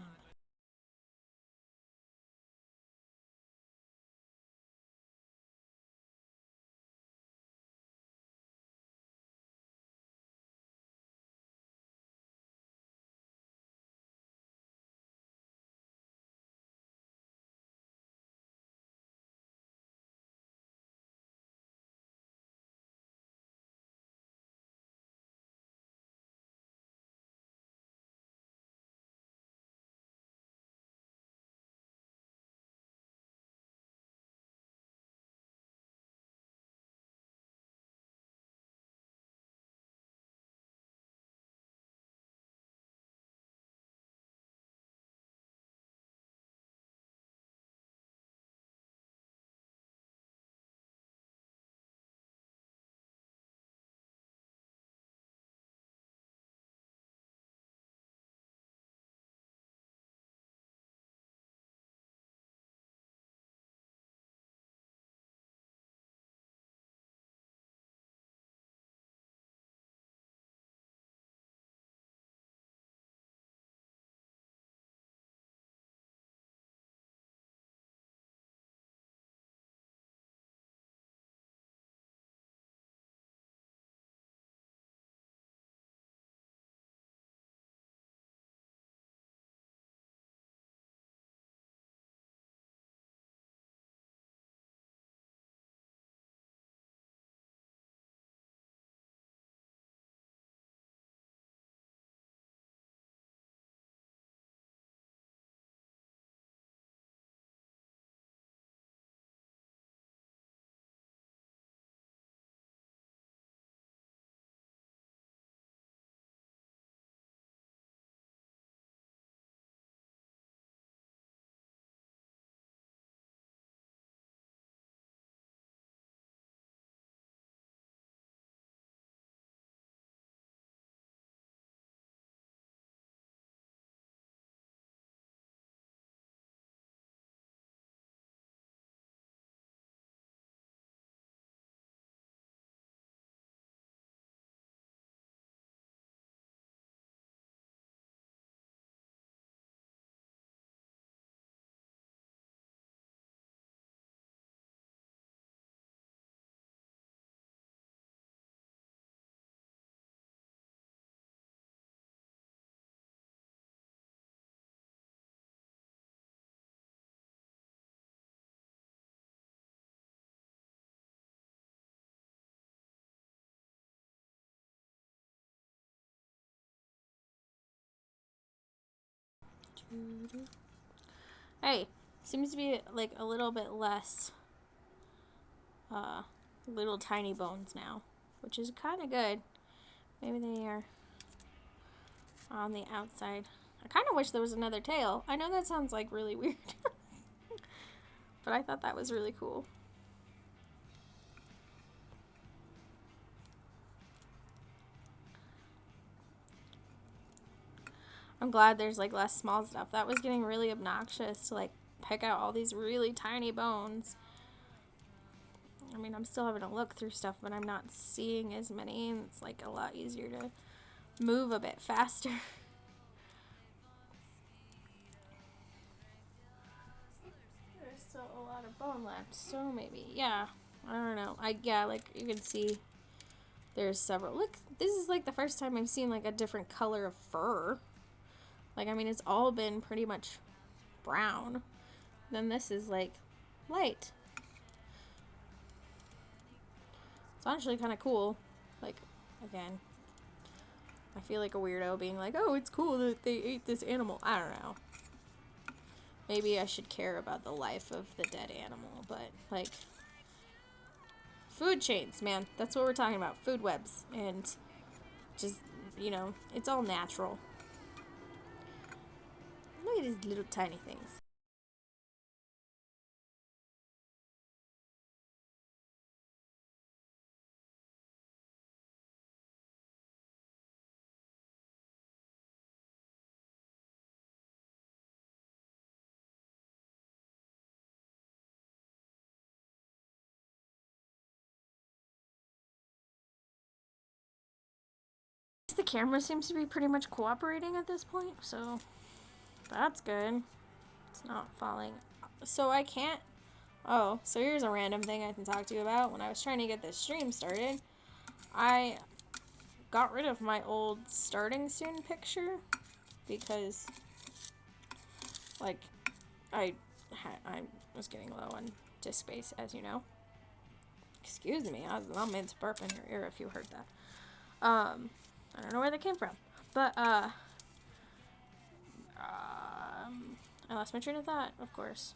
Hey, seems to be like a little bit less little tiny bones now, which is kind of good. Maybe they are on the outside. I kind of wish there was another tail. I know that sounds like really weird, but I thought that was really cool. I'm glad there's like less small stuff. That was getting really obnoxious to like pick out all these really tiny bones. I mean, I'm still having to look through stuff, but I'm not seeing as many, and it's like a lot easier to move a bit faster. There's still a lot of bone left, so maybe, yeah, I don't know. Yeah, like you can see there's several. Look, this is like the first time I've seen like a different color of fur. Like, I mean, it's all been pretty much brown. Then this is like light. It's actually kind of cool. Like, again, I feel like a weirdo being like, oh, it's cool that they ate this animal. I don't know. Maybe I should care about the life of the dead animal, but, like, food chains, man. That's what we're talking about. Food webs. And just, you know, it's all natural. Look at these little tiny things. The camera seems to be pretty much cooperating at this point, so that's good. It's not falling. So I can't... Oh, so here's a random thing I can talk to you about. When I was trying to get this stream started, I got rid of my old starting soon picture because, like, I was getting low on disk space, as you know. Excuse me, I meant to burp in your ear if you heard that. I don't know where that came from, but I lost my train of thought, of course.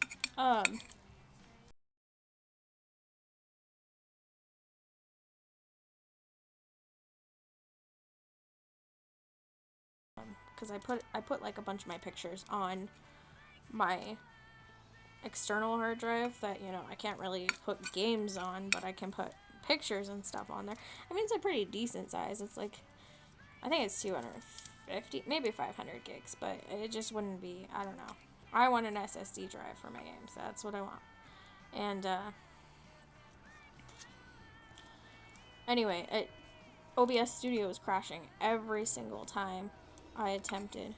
Because I put like a bunch of my pictures on my external hard drive that, you know, I can't really put games on, but I can put pictures and stuff on there. I mean, it's a pretty decent size. It's like, I think it's 250, maybe 500 gigs, but it just wouldn't be, I don't know. I want an SSD drive for my games. That's what I want. And, anyway, OBS Studio was crashing every single time I attempted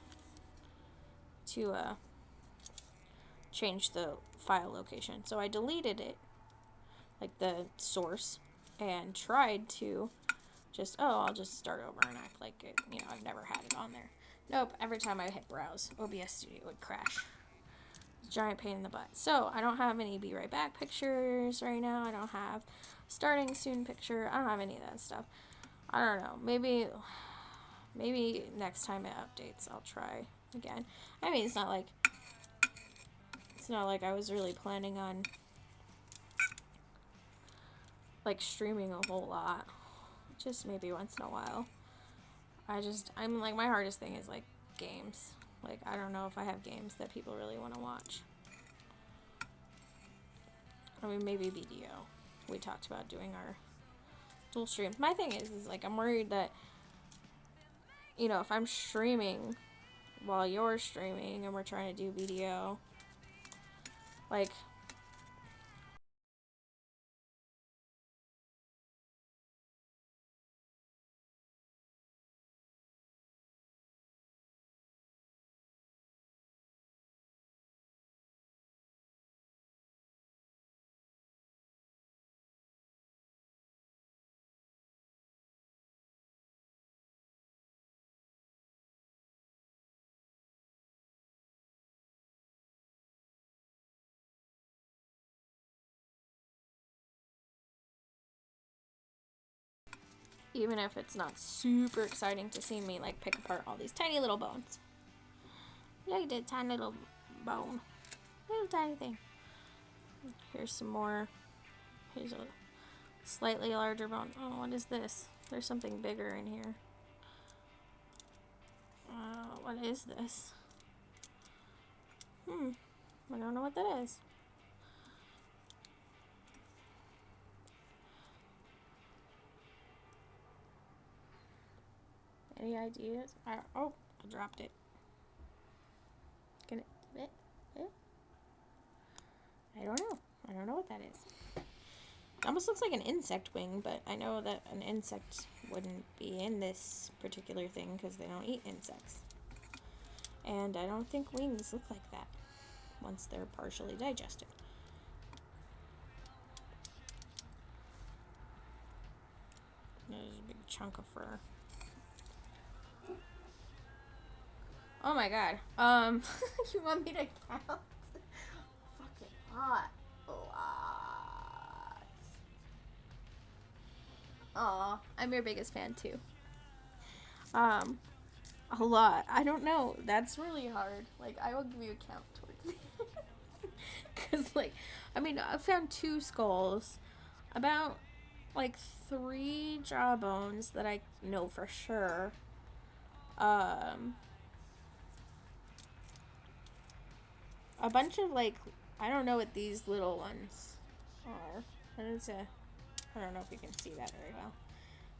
to, change the file location. So I deleted it, like the source, and tried to just, I'll just start over and act like it, you know, I've never had it on there. Nope, every time I hit browse, OBS Studio would crash. Giant pain in the butt. So I don't have any be right back pictures right now. I don't have starting soon picture. I don't have any of that stuff. I don't know. Maybe next time it updates, I'll try again. I mean, it's not like I was really planning on like streaming a whole lot. Just maybe once in a while. I'm like, my hardest thing is like games. Like, I don't know if I have games that people really want to watch. I mean, maybe BDO. We talked about doing our dual streams. My thing is like, I'm worried that, you know, if I'm streaming while you're streaming and we're trying to do BDO, like, even if it's not super exciting to see me like pick apart all these tiny little bones. Look at that tiny little bone. Little tiny thing. Here's some more. Here's a slightly larger bone. Oh, what is this? There's something bigger in here. What is this? I don't know what that is. Any ideas? I dropped it. Can it? I don't know. I don't know what that is. It almost looks like an insect wing, but I know that an insect wouldn't be in this particular thing because they don't eat insects. And I don't think wings look like that once they're partially digested. There's a big chunk of fur. Oh my god. You want me to count? Fucking hot. Aw, I'm your biggest fan too. A lot. I don't know. That's really hard. Like, I will give you a count towards the end. Because, like, I mean, I found 2 skulls, about, like, 3 jawbones that I know for sure. A bunch of, like, I don't know what these little ones are. I don't know if you can see that very well.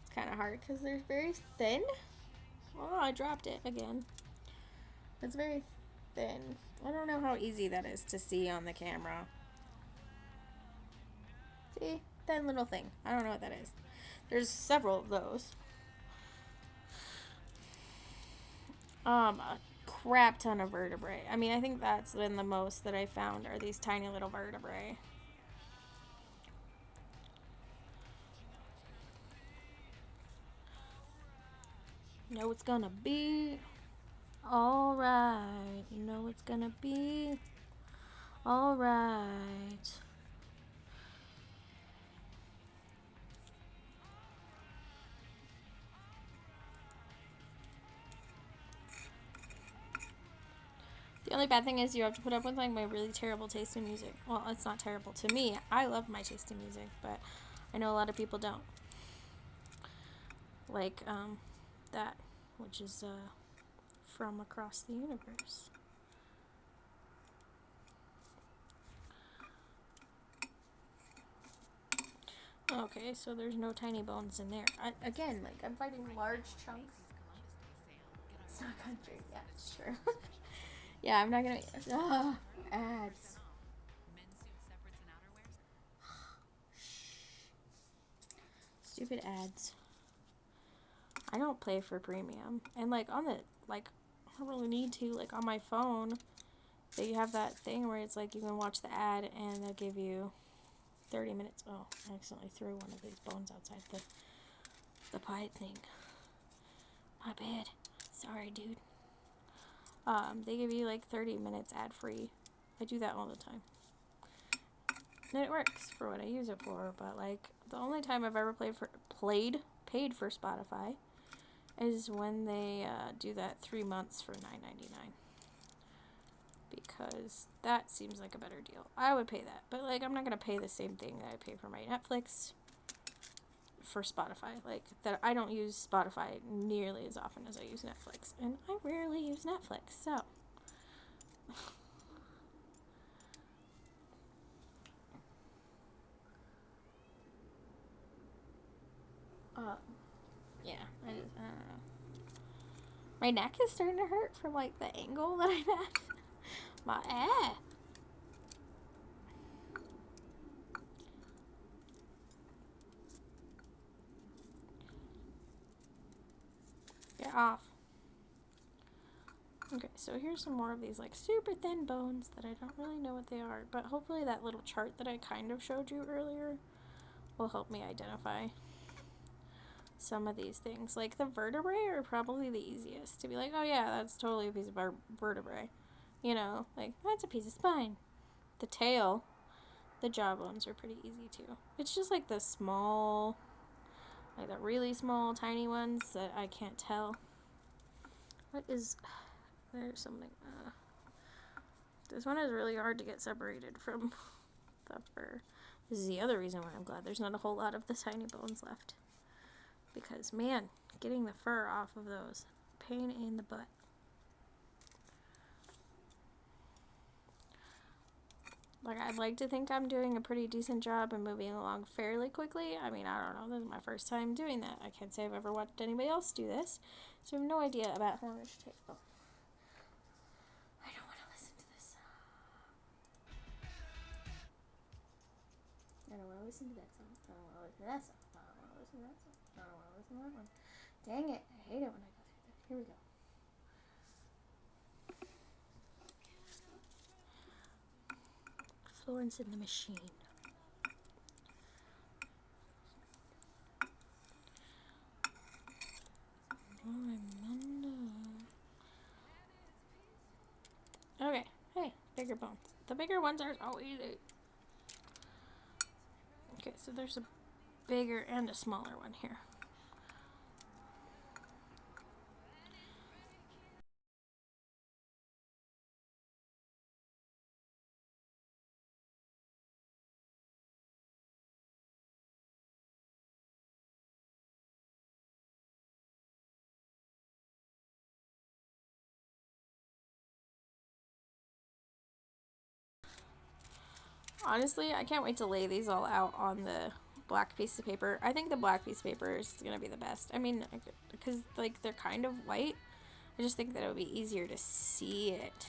It's kind of hard because they're very thin. Oh, I dropped it again. It's very thin. I don't know how easy that is to see on the camera. See? Thin little thing. I don't know what that is. There's several of those. A crap ton of vertebrae. I mean, I think that's been the most that I found are these tiny little vertebrae. Know it's gonna be alright. You know it's gonna be alright. The only bad thing is you have to put up with like my really terrible taste in music. Well, it's not terrible to me. I love my taste in music, but I know a lot of people don't. Like that, which is From Across the Universe. Okay, so there's no tiny bones in there. Again, like I'm fighting large chunks. It's not country. Yeah, it's true. Yeah, I'm not gonna. Ads. Stupid ads. I don't play for premium, and like on the like, I don't really need to. Like on my phone, they have that thing where it's like you can watch the ad and they'll give you 30 minutes. Oh, I accidentally threw one of these bones outside the pie thing. My bad. Sorry, dude. They give you like 30 minutes ad free. I do that all the time. And it works for what I use it for, but like the only time I've ever paid for Spotify is when they do that 3 months for $9.99. Because that seems like a better deal. I would pay that, but like I'm not gonna pay the same thing that I pay for my Netflix for Spotify. Like that, I don't use Spotify nearly as often as I use Netflix, and I rarely use Netflix, so. Yeah, I don't know. My neck is starting to hurt from like the angle that I'm at. My Get off. Okay, so here's some more of these like super thin bones that I don't really know what they are, but hopefully that little chart that I kind of showed you earlier will help me identify some of these things. Like the vertebrae are probably the easiest to be like, oh yeah, that's totally a piece of vertebrae. You know, like that's a piece of spine. The tail, the jawbones are pretty easy too. It's just like the small, like the really small, tiny ones that I can't tell. What is, there's something, this one is really hard to get separated from the fur. This is the other reason why I'm glad there's not a whole lot of the tiny bones left. Because, man, getting the fur off of those, pain in the butt. Like, I'd like to think I'm doing a pretty decent job and moving along fairly quickly. I mean, I don't know. This is my first time doing that. I can't say I've ever watched anybody else do this. So I have no idea about how much take. Oh. I don't want to listen to this. I don't want to listen to that song. I don't want to listen to that song. I don't want to listen to that song. I don't want to listen to that one. Dang it. I hate it when I go through that. Here we go. Florence and the Machine. Okay, hey, bigger bones. The bigger ones are so easy. Okay, so there's a bigger and a smaller one here. Honestly, I can't wait to lay these all out on the black piece of paper. I think the black piece of paper is going to be the best. I mean, because like they're kind of white. I just think that it would be easier to see it.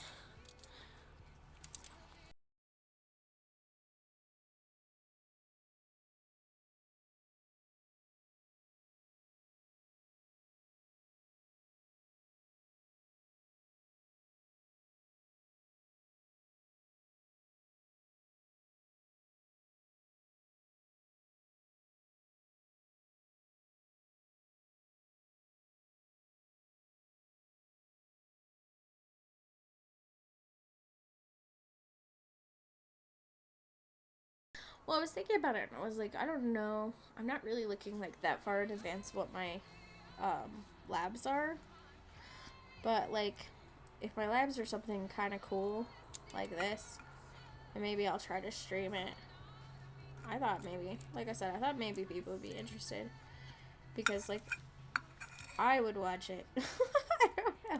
Well, I was thinking about it, and I was like, I don't know. I'm not really looking like that far in advance what my labs are. But like, if my labs are something kind of cool, like this, then maybe I'll try to stream it. I thought maybe, like I said, I thought maybe people would be interested. Because, like, I would watch it. I don't know.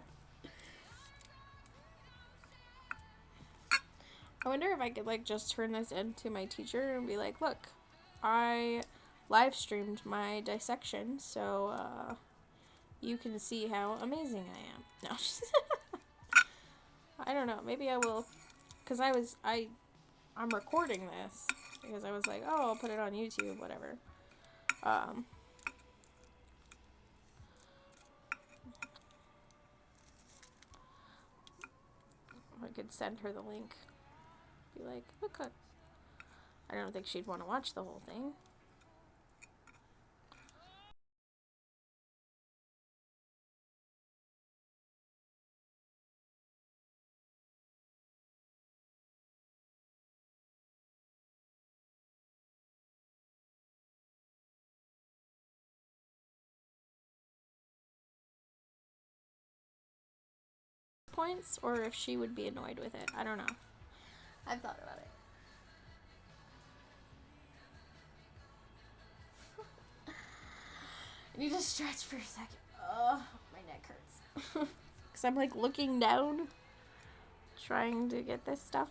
I wonder if I could, like, just turn this into my teacher and be like, look, I live streamed my dissection, so, you can see how amazing I am. No, I don't know. Maybe I will, because I'm recording this, because I was like, oh, I'll put it on YouTube, whatever. I could send her the link. Be like, look, I don't think she'd want to watch the whole thing. Points, or if she would be annoyed with it. I don't know. I've thought about it. I need to stretch for a second. Oh, my neck hurts. Because I'm like looking down, trying to get this stuff.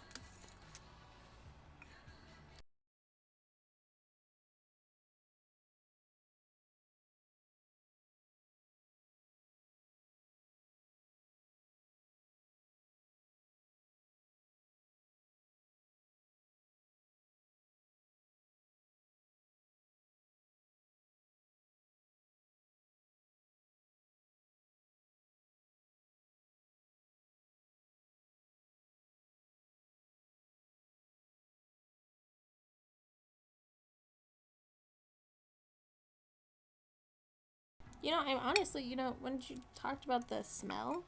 You know, I'm honestly, when you talked about the smell,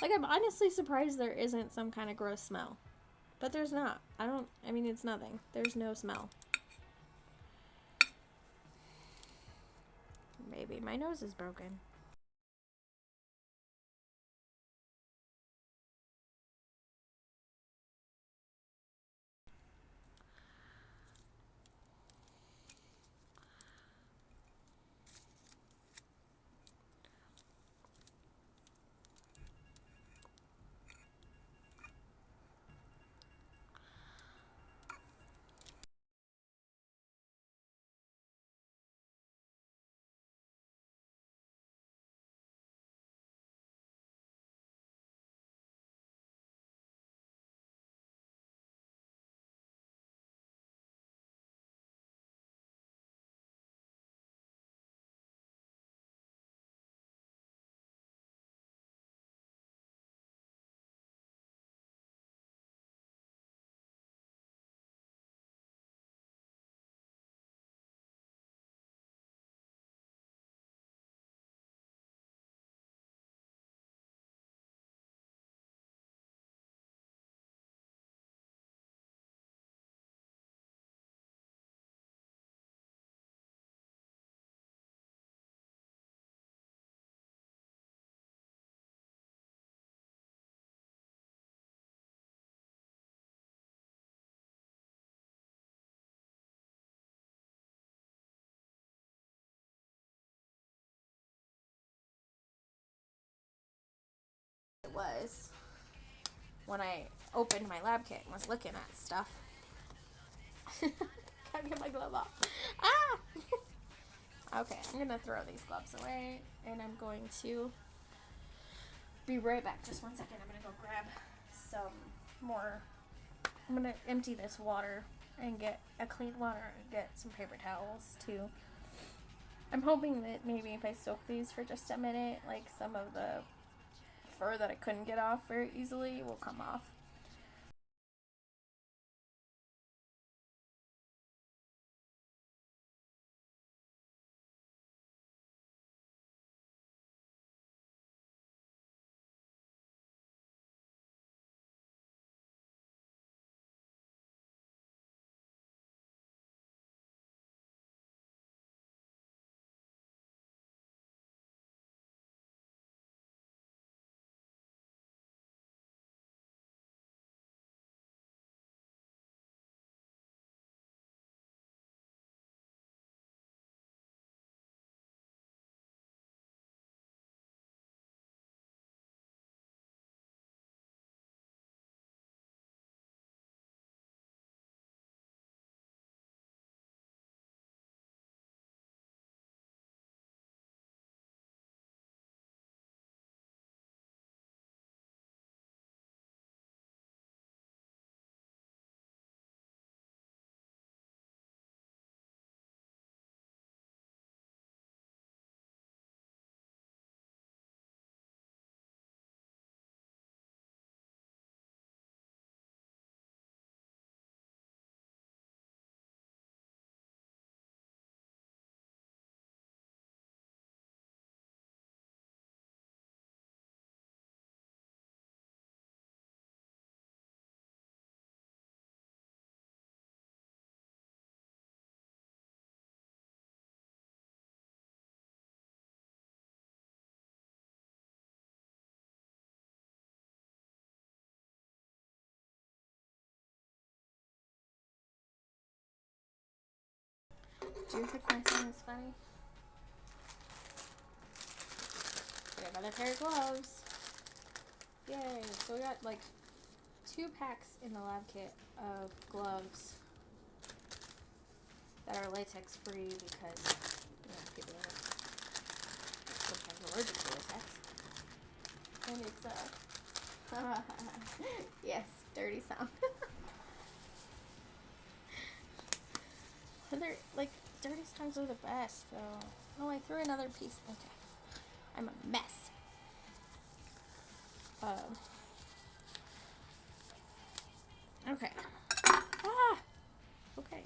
like, I'm honestly surprised there isn't some kind of gross smell. But there's not. I mean, it's nothing. There's no smell. Maybe my nose is broken. It was when I opened my lab kit and was looking at stuff. Gotta get my glove off. Ah! Okay, I'm gonna throw these gloves away, and I'm going to be right back. Just 1 second. I'm gonna go grab some more. I'm gonna empty this water and get a clean water and get some paper towels too. I'm hoping that maybe if I soak these for just a minute, like some of the fur that I couldn't get off very easily will come off. Do you think my son is funny? Get another pair of gloves. Yay. So we got like 2 packs in the lab kit of gloves that are latex free because, you know, people are sometimes allergic to latex. And it's yes, dirty sound. But they're like dirty sounds are the best though. Oh, I threw another piece. Okay. I'm a mess. Okay. Ah! Okay.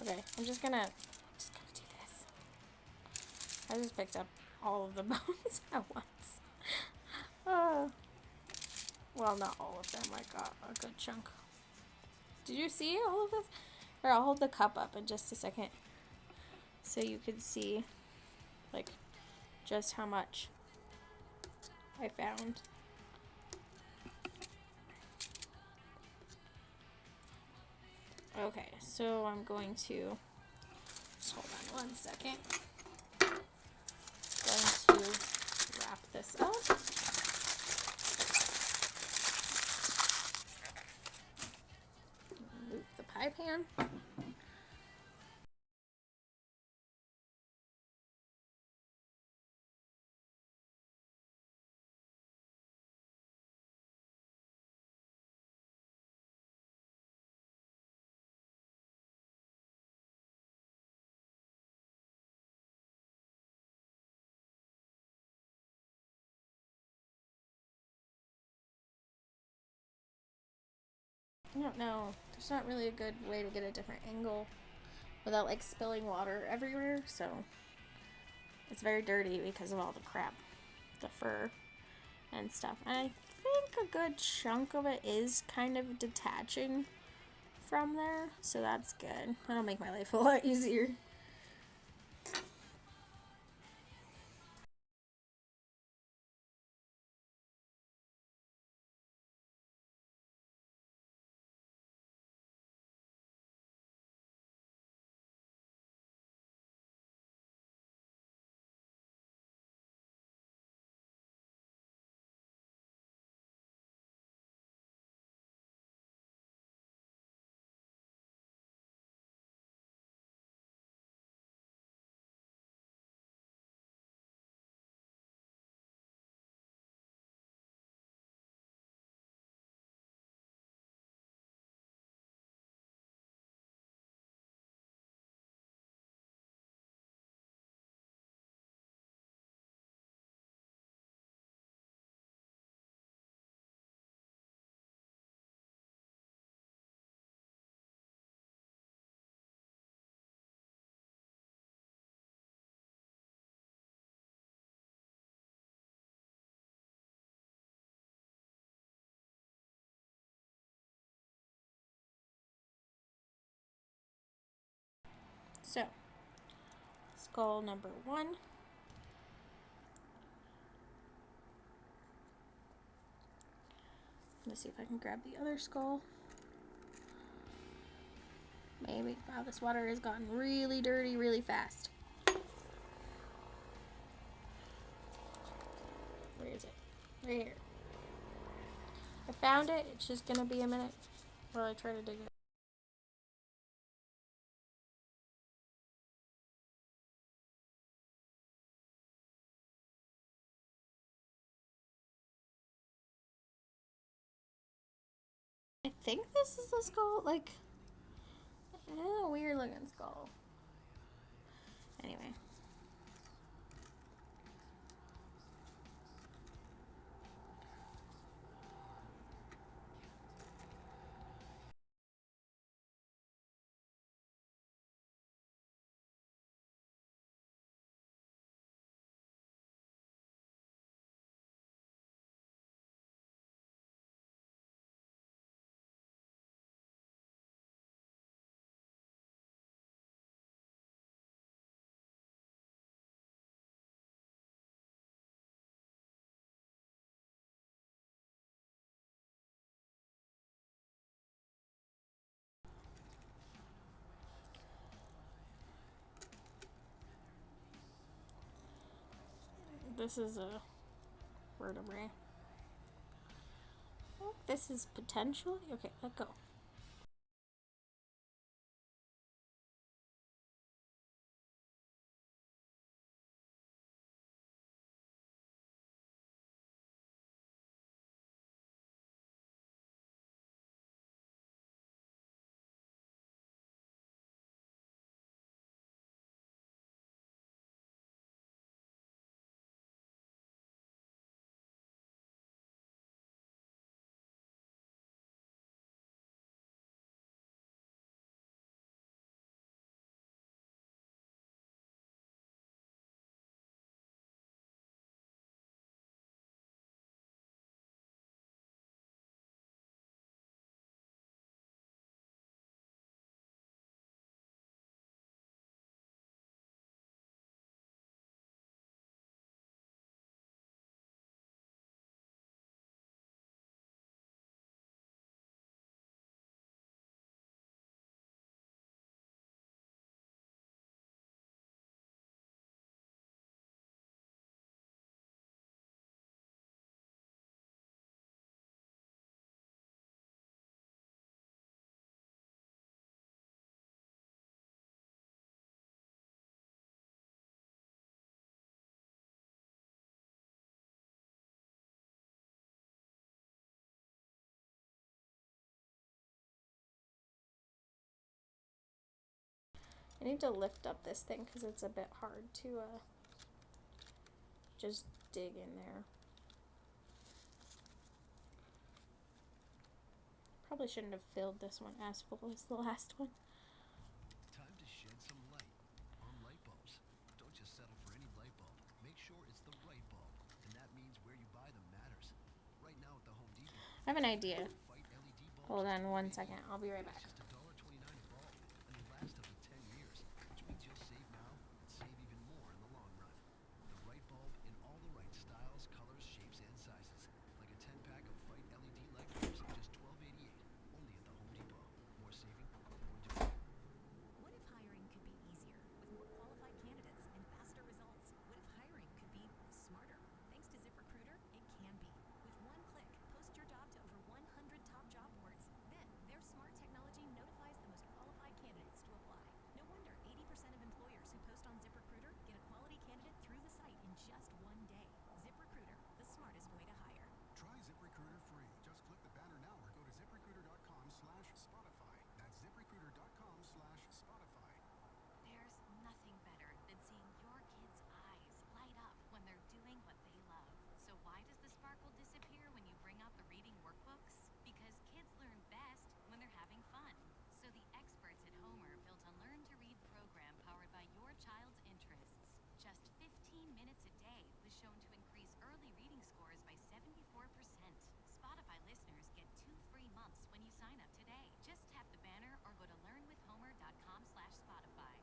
Okay, I'm just gonna do this. I just picked up all of the bones at once. Well, not all of them. I got a good chunk. Did you see all of this? Here, I'll hold the cup up in just a second so you can see, like, just how much I found. Okay, so I'm going to, just hold on one second. Going to wrap this up. Move the pie pan. I don't know. There's not really a good way to get a different angle without like spilling water everywhere, so it's very dirty because of all the crap, the fur and stuff. And I think a good chunk of it is kind of detaching from there, so that's good. That'll make my life a lot easier. So, skull number 1. Let's see if I can grab the other skull. Maybe. Wow, this water has gotten really dirty really fast. Where is it? Right here. I found it. It's just gonna be a minute while I try to dig it. I think this is a skull, like, a weird looking skull. Anyway. This is a vertebrae. Oh, this is potentially... Okay, let go. I need to lift up this thing because it's a bit hard to just dig in there. Probably shouldn't have filled this one as full as the last one. Time to shed some light on light bulbs. Don't just settle for any light bulb. Make sure it's the right bulb, and that means where you buy them matters. Right now at the Home Depot, I have an idea. Fight LED bulbs. Hold on 1 second. I'll be right back. It's just $1.29 a bulb, and they last up to 10 years, which means you'll save now and save even more in the long run. The right bulb in all the right styles, colors, shapes, and sizes. Like a 10-pack of Fight LED light bulbs at just $12.88, only at the Home Depot. More saving, more doing. What if hiring could be easier, with more qualified candidates and faster results? What if hiring could be smarter? Thanks to ZipRecruiter, it can be. With one click, post your job to over 100 top job boards. Then, their smart technology notifies the most qualified candidates to apply. No wonder 80% of employers who post on ZipRecruiter get a quality candidate through the site in just one day. ZipRecruiter, the smartest way to hire. Try ZipRecruiter free. Just click the banner now or go to ZipRecruiter.com/Spotify. That's ZipRecruiter.com/Spotify. There's nothing better than seeing your kids' eyes light up when they're doing what they love. So why does the sparkle disappear when you bring out the reading workbooks? Because kids learn best when they're having fun. So the experts at Homer built a Learn to Read program powered by your child's interests. Just 15 minutes a day was shown to increase early reading scores by 74%. Spotify listeners get 2 free months when you sign up today. Just tap the banner or go to learnwithhomer.com/Spotify.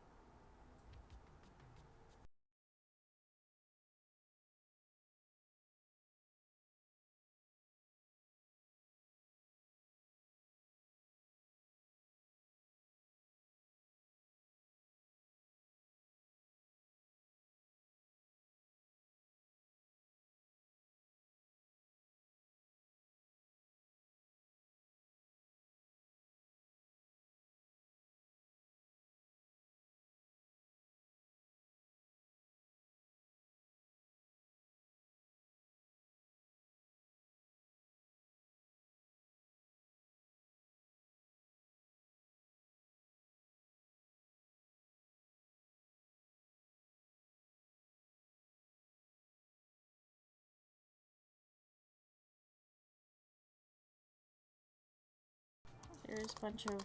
There's a bunch of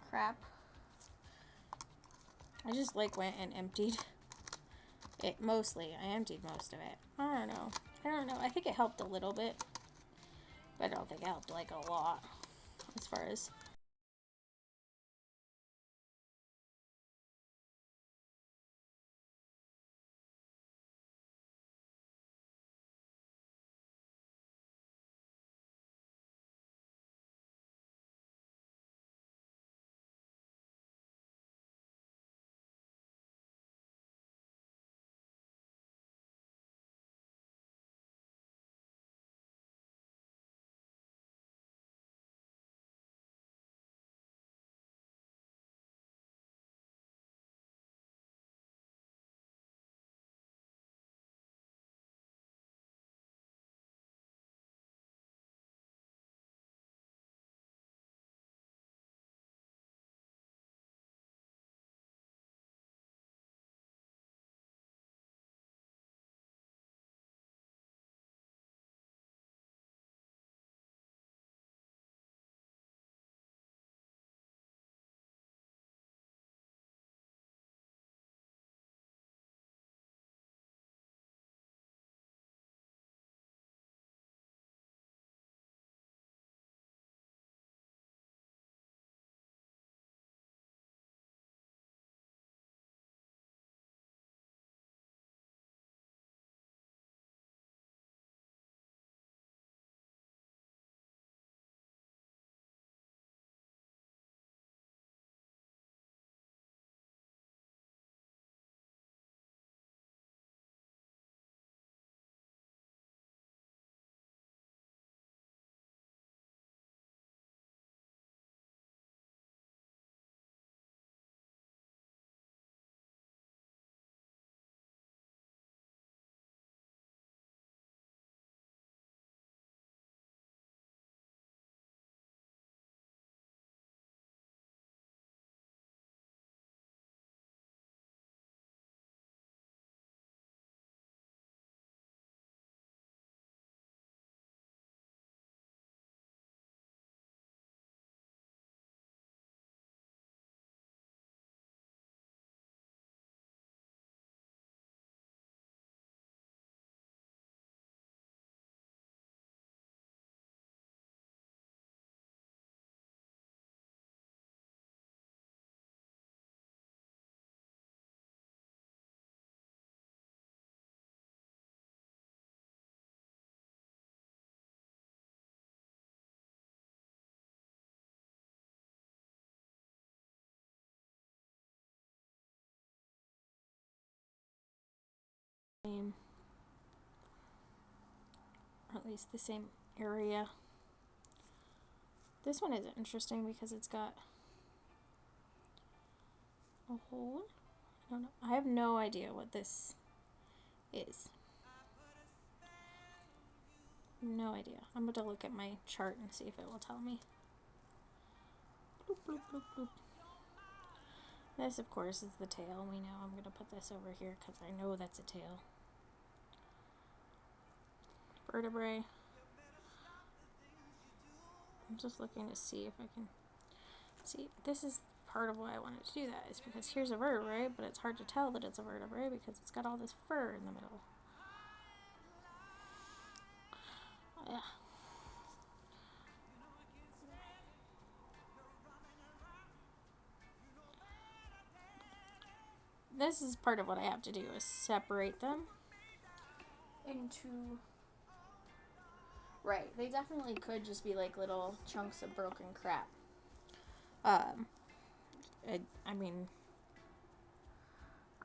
crap. I just went and emptied it mostly. I emptied most of it. I don't know. I think it helped a little bit, but I don't think it helped a lot as far as least the same area. This one is interesting because it's got a hole. I don't know. I have no idea what this is. No idea. I'm going to look at my chart and see if it will tell me. Bloop, bloop, bloop, bloop. This, of course, is the tail. We know. I'm going to put this over here because I know that's a tail. Vertebrae. I'm just looking to see if I can see. This is part of why I wanted to do that, is because here's a vertebrae, but it's hard to tell that it's a vertebrae because it's got all this fur in the middle. Yeah. This is part of what I have to do, is separate them into... Right, they definitely could just be like little chunks of broken crap. I mean,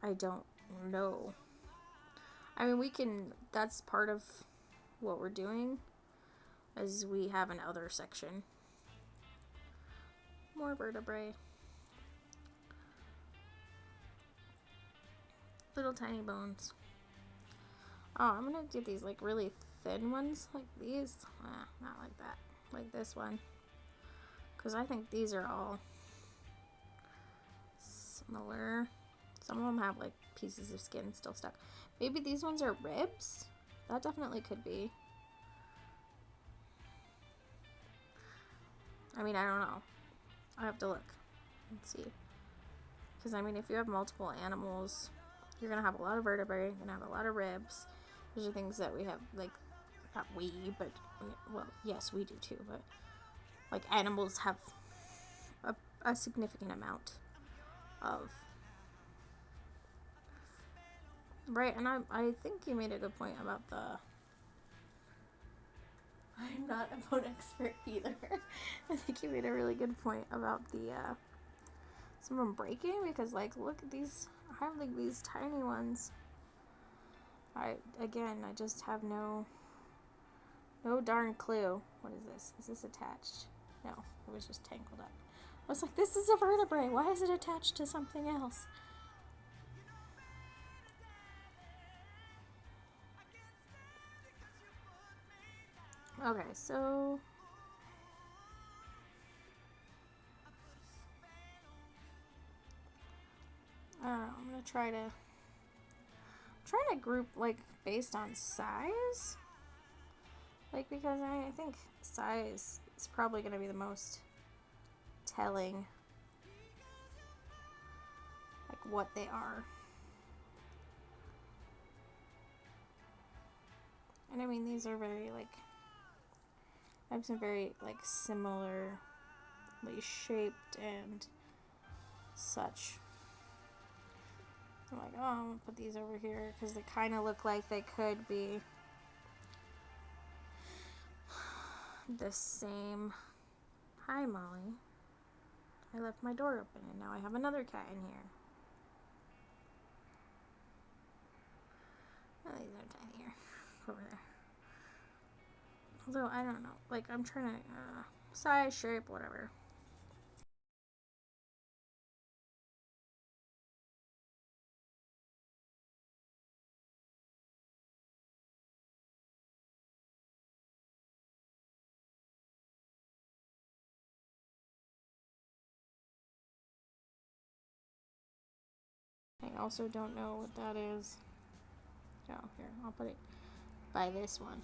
I don't know. I mean, we can, that's part of what we're doing, is we have an other section. More vertebrae. Little tiny bones. Oh, I'm gonna get these like really thin ones, like these. Not like that. Like this one. Because I think these are all similar. Some of them have like pieces of skin still stuck. Maybe these ones are ribs? That definitely could be. I mean, I don't know. I have to look and see. Because I mean, if you have multiple animals, you're going to have a lot of vertebrae, you're going to have a lot of ribs. Those are things that we have, like, not we, but, well, yes, we do too, but, like, animals have a significant amount of. Right, and I think you made a good point about the... I'm not a bone expert either. I think you made a really good point about the, some of them breaking, because, like, look at these, I have, like, these tiny ones. I just have no darn clue. What is this? Is this attached? No, it was just tangled up. I was like, this is a vertebrae. Why is it attached to something else? Okay, so I don't know. I'm gonna try to group like based on size, like, because I think size is probably gonna be the most telling, like what they are. And I mean, these are very like, I have some very like similarly shaped and such. I'm like, oh, I'm gonna put these over here because they kind of look like they could be the same. Hi, Molly. I left my door open and now I have another cat in here. Oh, these are tinier over there. Although, I don't know. like, I'm trying to, size, shape, whatever. I also don't know what that is. Oh, here, I'll put it by this one.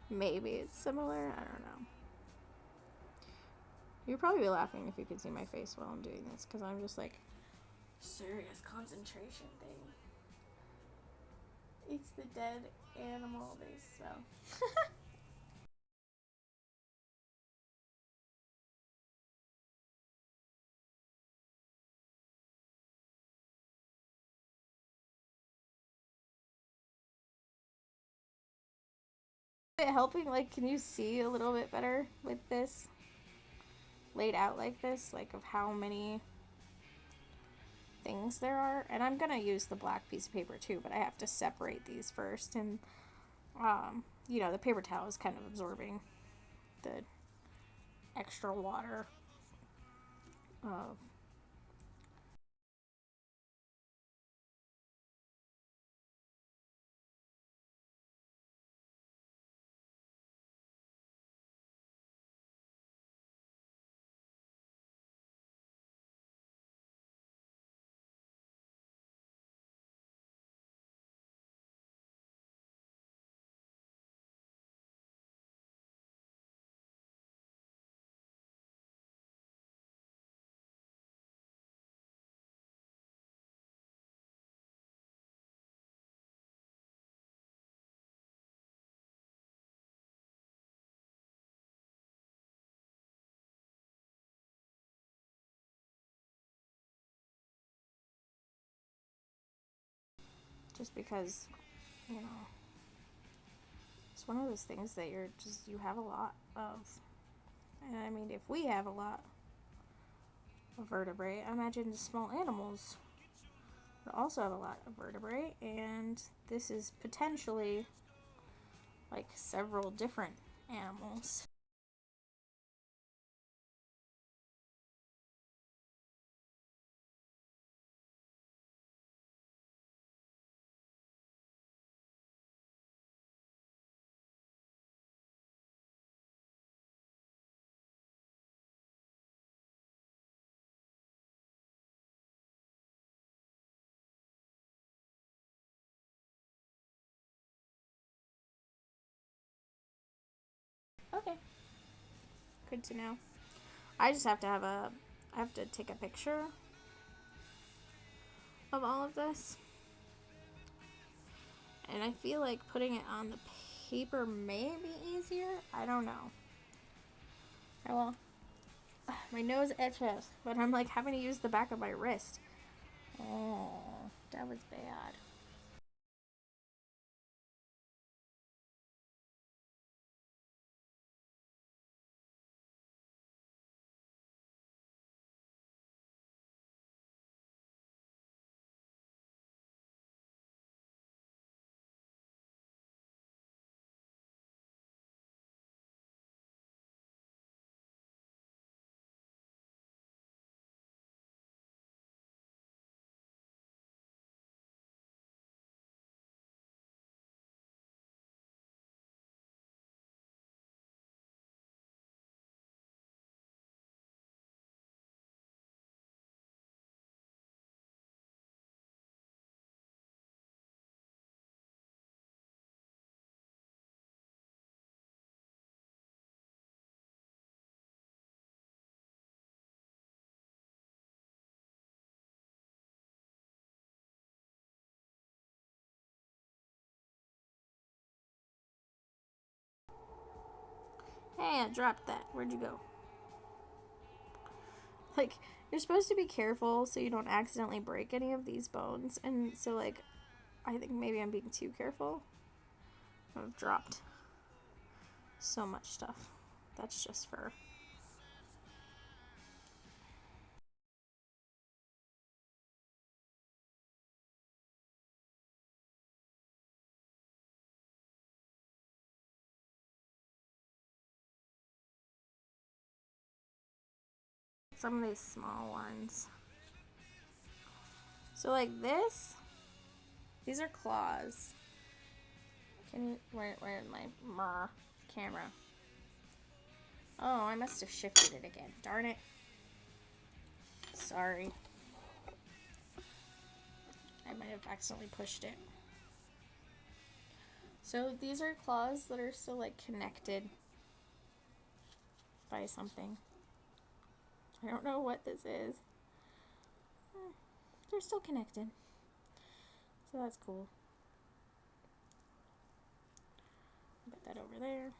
Maybe it's similar, I don't know. You'd probably be laughing if you could see my face while I'm doing this, because I'm just like, serious concentration thing. It's the dead animal they smell. Is it helping? Like, can you see a little bit better with this laid out like this, like of how many things there are? And I'm gonna use the black piece of paper too, but I have to separate these first and the paper towel is kind of absorbing the extra water of just because, it's one of those things that you have a lot of. And I mean, if we have a lot of vertebrae, I imagine the small animals would also have a lot of vertebrae, and this is potentially like several different animals. Okay. Good to know. I just have to I have to take a picture of all of this. And I feel like putting it on the paper may be easier. I don't know. Oh well. My nose itches, but I'm like having to use the back of my wrist. Oh, that was bad. Hey, I dropped that. Where'd you go? Like, you're supposed to be careful so you don't accidentally break any of these bones. And so, like, I think maybe I'm being too careful. I've dropped so much stuff. That's just fur. Some of these small ones. So like this, these are claws. Can you, where's my camera? Oh, I must have shifted it again. Darn it. Sorry. I might have accidentally pushed it. So these are claws that are still like connected by something. I don't know what this is. They're still connected. So that's cool. Put that over there.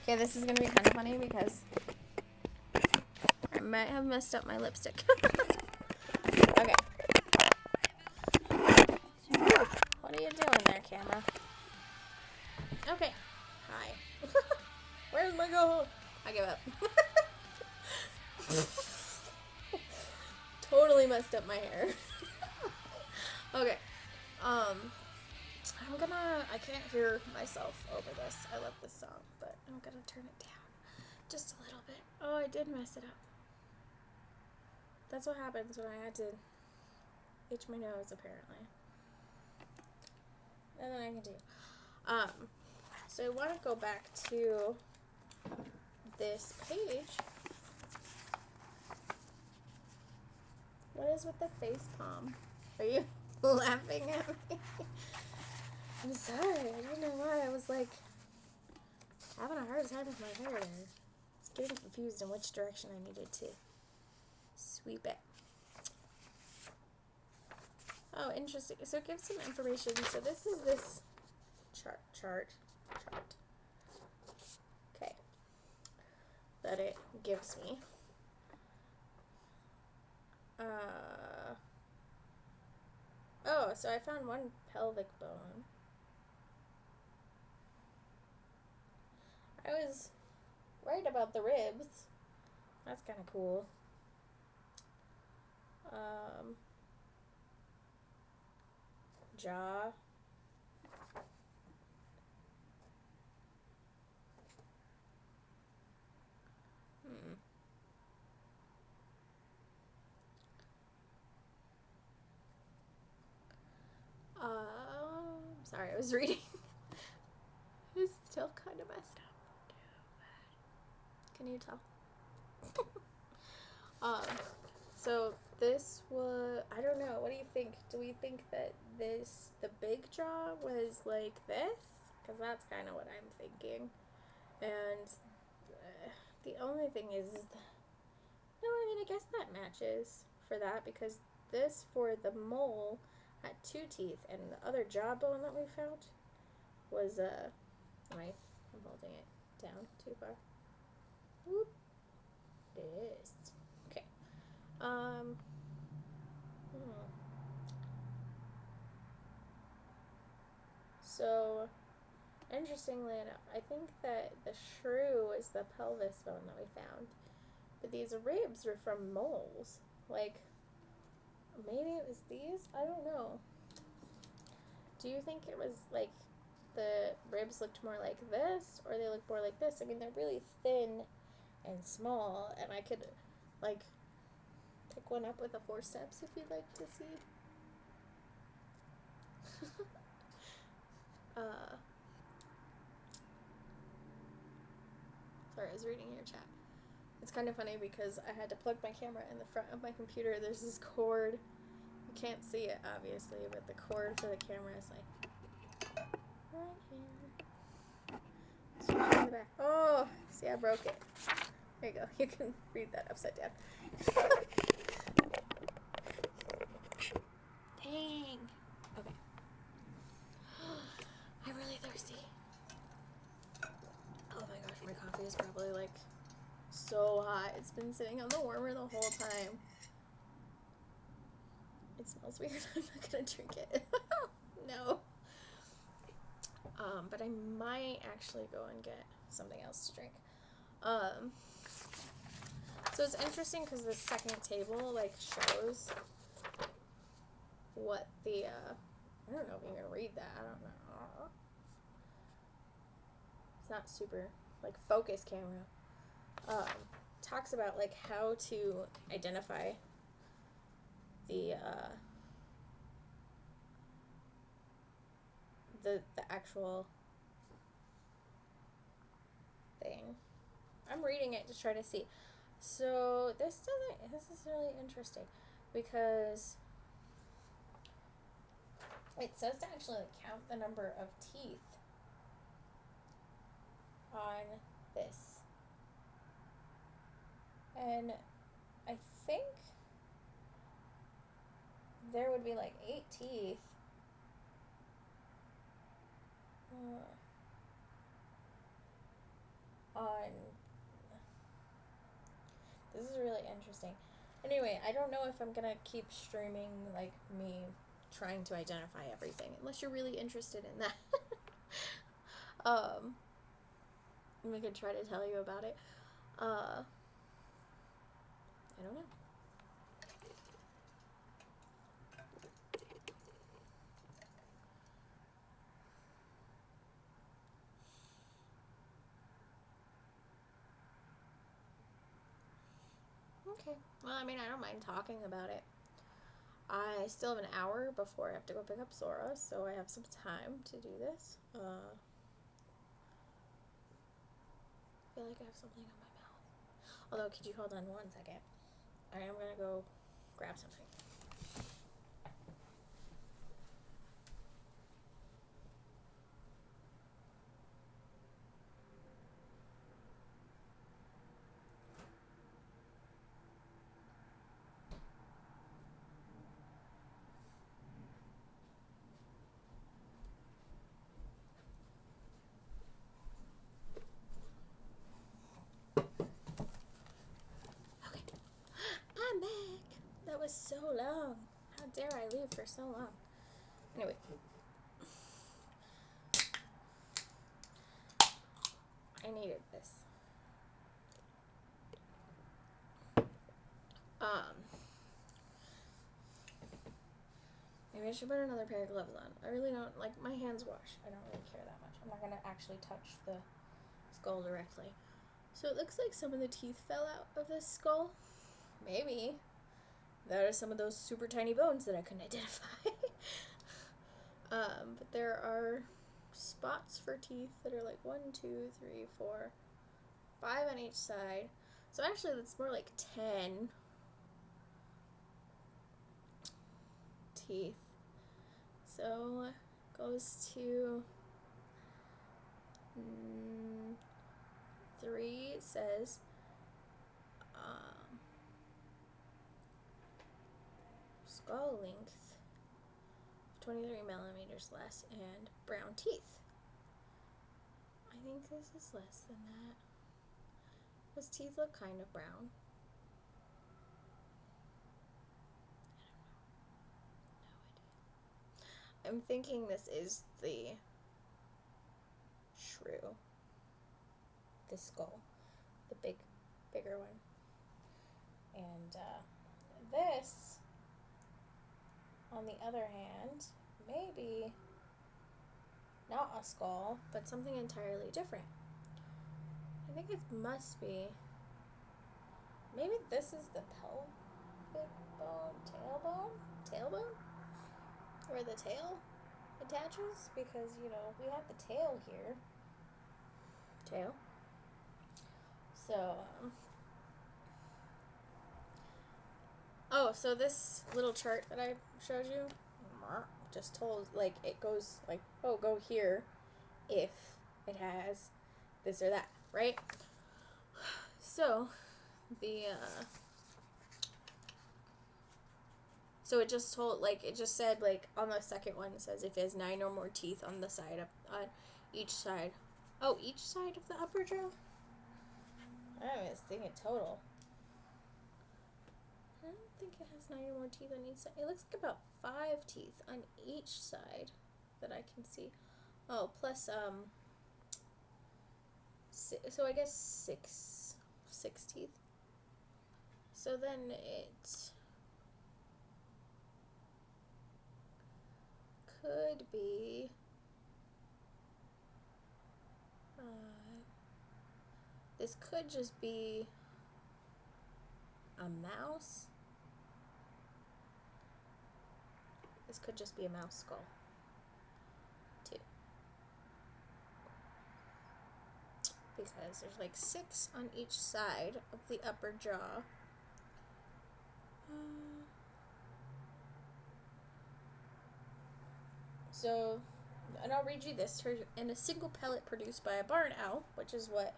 Okay, this is gonna be kind of funny because I might have messed up my lipstick. Okay. What are you doing there, camera? Okay. Hi. Where's my go? I give up. Totally messed up my hair. Okay. I can't hear myself over this. I love this song, but I'm gonna turn it down just a little bit. Oh, I did mess it up. That's what happens when I had to itch my nose, apparently. And then I can do. So I want to go back to this page. What is with the face palm? Are you laughing at me? I'm sorry. I don't know why. I was like having a hard time with my hair there. I was getting confused in which direction I needed to sweep it. Oh, interesting. So it gives some information. So this is this chart. Okay. That it gives me. Oh, so I found one pelvic bone. I was right about the ribs. That's kind of cool. Jaw. Sorry, I was reading. It's still kind of messed up. Can you tell? So this was, I don't know, what do you think? Do we think that the big jaw was like this? Because that's kind of what I'm thinking. And the only thing is, no, I mean, I guess that matches for that, because this for the mole had 2 teeth, and the other jawbone that we found was, I'm holding it down too far. Whoop. It is. Okay. So, interestingly enough, I think that the shrew is the pelvis bone that we found. But these ribs were from moles. Like, maybe it was these? I don't know. Do you think it was like the ribs looked more like this, or they look more like this? I mean, they're really thin and small, and I could, like, pick one up with a forceps if you'd like to see. Sorry, I was reading your chat. It's kind of funny because I had to plug my camera in the front of my computer. There's this cord. You can't see it, obviously, but the cord for the camera is like right here. It's usually in the back. Oh, see, I broke it. There you go. You can read that upside down. Dang. Okay. I'm really thirsty. Oh my gosh, my coffee is probably like so hot. It's been sitting on the warmer the whole time. It smells weird. I'm not gonna drink it. No. But I might actually go and get something else to drink. So it's interesting because the second table like shows what the I don't know if you can read that. I don't know. It's not super like focus camera. Talks about like how to identify the actual thing. I'm reading it to try to see. So this is really interesting because it says to actually count the number of teeth on this. And I think there would be like 8 teeth. on... This is really interesting. Anyway, I don't know if I'm gonna keep streaming, like, me trying to identify everything, unless you're really interested in that. We could try to tell you about it. I don't know. Okay. Well, I mean, I don't mind talking about it. I still have an hour before I have to go pick up Sora, so I have some time to do this. I feel like I have something on my mouth. Although, could you hold on 1 second? I am gonna go grab something. I'm back. That was so long. How dare I leave for so long? Anyway. I needed this. Maybe I should put another pair of gloves on. I really don't, like, my hands wash. I don't really care that much. I'm not gonna actually touch the skull directly. So it looks like some of the teeth fell out of this skull. Maybe. That are some of those super tiny bones that I couldn't identify. But there are spots for teeth that are like 1, 2, 3, 4, 5 on each side. So actually that's more like 10 teeth. So it goes to 3, it says. Skull length 23 millimeters less, and brown teeth. I think this is less than that. His teeth look kind of brown. I don't know. No idea. I'm thinking this is the shrew. The skull. The bigger one. And this, on the other hand, maybe not a skull, but something entirely different. I think it must be, maybe this is the pelvic bone, tailbone, where the tail attaches, because, you know, we have the tail here. Tail. So, oh, so this little chart that I showed you just told, like, it goes, like, oh, go here if it has this or that, right? So, so it just told, like, it just said, like, on the second one, it says if it has 9 or more teeth on the side of, on each side. Oh, each side of the upper jaw? I don't even think it total. I don't think it has 9 or more teeth on each side. It looks like about 5 teeth on each side that I can see. Oh, plus, so I guess 6 teeth. So then it could be, this could just be a mouse. This could just be a mouse skull, too. Because there's like 6 on each side of the upper jaw. So, and I'll read you this. In a single pellet produced by a barn owl, which is what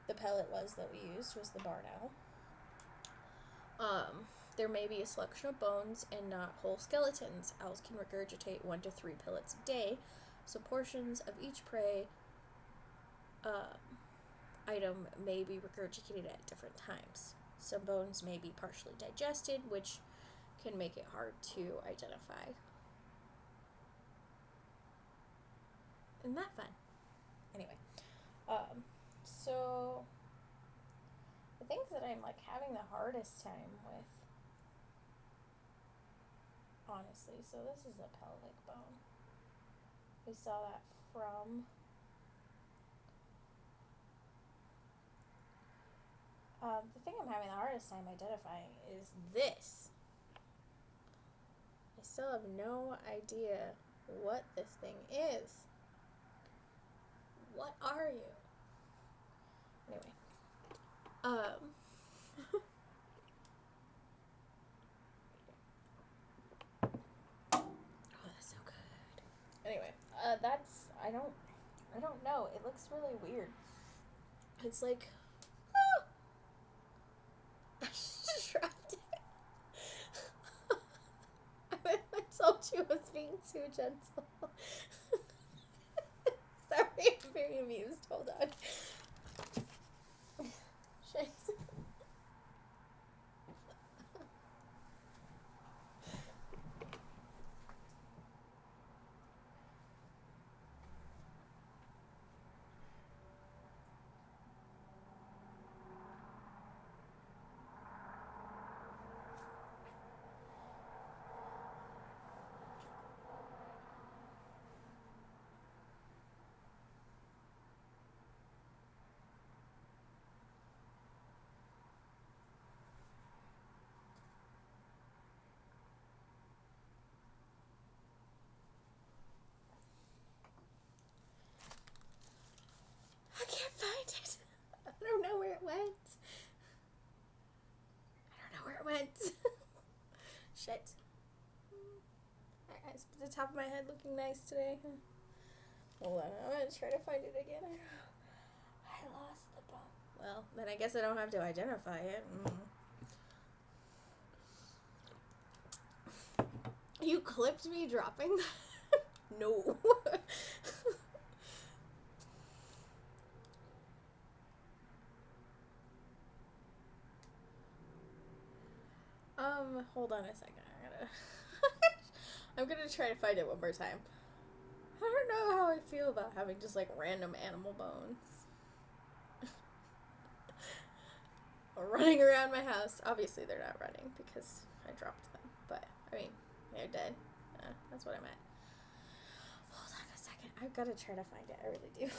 the pellet was that we used, was the barn owl. There may be a selection of bones and not whole skeletons. Owls can regurgitate 1 to 3 pellets a day, so portions of each prey item may be regurgitated at different times. Some bones may be partially digested, which can make it hard to identify. Isn't that fun? Anyway, so the things that I'm like having the hardest time with, honestly, so this is a pelvic bone. We saw that from the thing I'm having the hardest time identifying is this. I still have no idea what this thing is. What are you? Anyway. Oh, that's so good. Anyway, I don't know. It looks really weird. It's like, I just dropped it. I told you I was being too gentle. Sorry, I'm very amused. Hold on. Shit. I can't find it. I don't know where it went. Shit. The top of my head looking nice today. Hold on, I'm gonna try to find it again. I lost the bone. Well, then I guess I don't have to identify it. You clipped me dropping that? No. Hold on a second. I'm gonna try to find it one more time. I don't know how I feel about having just like random animal bones running around my house. Obviously they're not running because I dropped them, but I mean, they're dead. That's what I meant. Hold on a second. I've got to try to find it. I really do.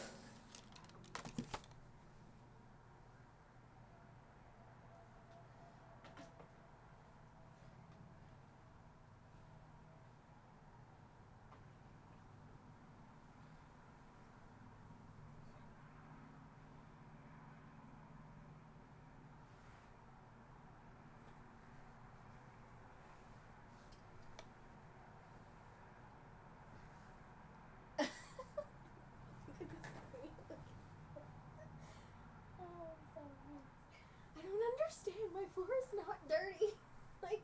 I don't understand. My floor is not dirty. Like,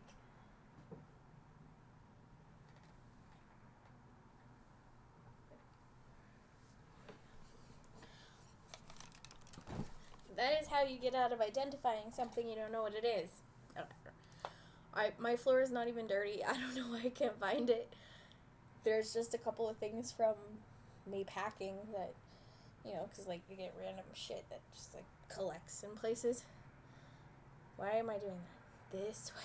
that is how you get out of identifying something you don't know what it is. Okay. My floor is not even dirty. I don't know why I can't find it. There's just a couple of things from me packing that, you know, because, like, you get random shit that just, like, collects in places. Why am I doing that? This way.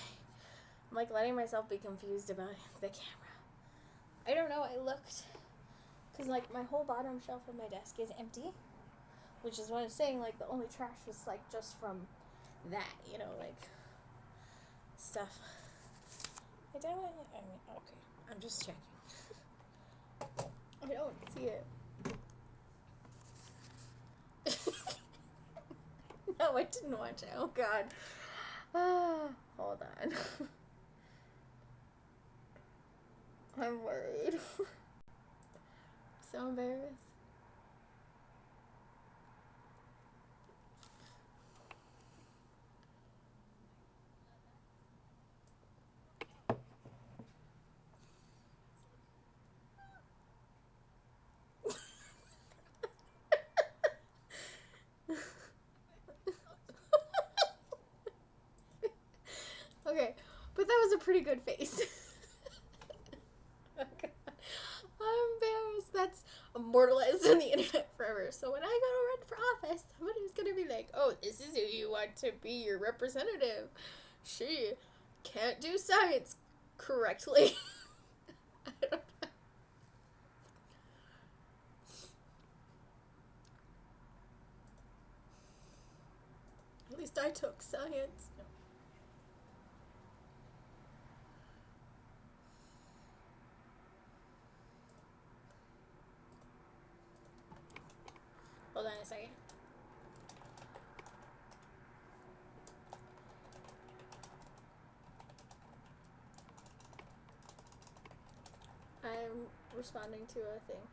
I'm, like, letting myself be confused about the camera. I don't know. I looked. Because, like, my whole bottom shelf of my desk is empty. Which is what I'm saying, like, the only trash is, like, just from that, you know, like, stuff. I mean, okay. I'm just checking. I don't see it. No, I didn't watch it. Oh, God. Hold on. I'm worried. So embarrassed. pretty good face. Oh, God. I'm embarrassed. That's immortalized on the internet forever. So when I go to run for office, somebody's gonna be like, "Oh, this is who you want to be your representative. She can't do science correctly." I don't know. At least I took science. Hold on a second. I'm responding to a thing.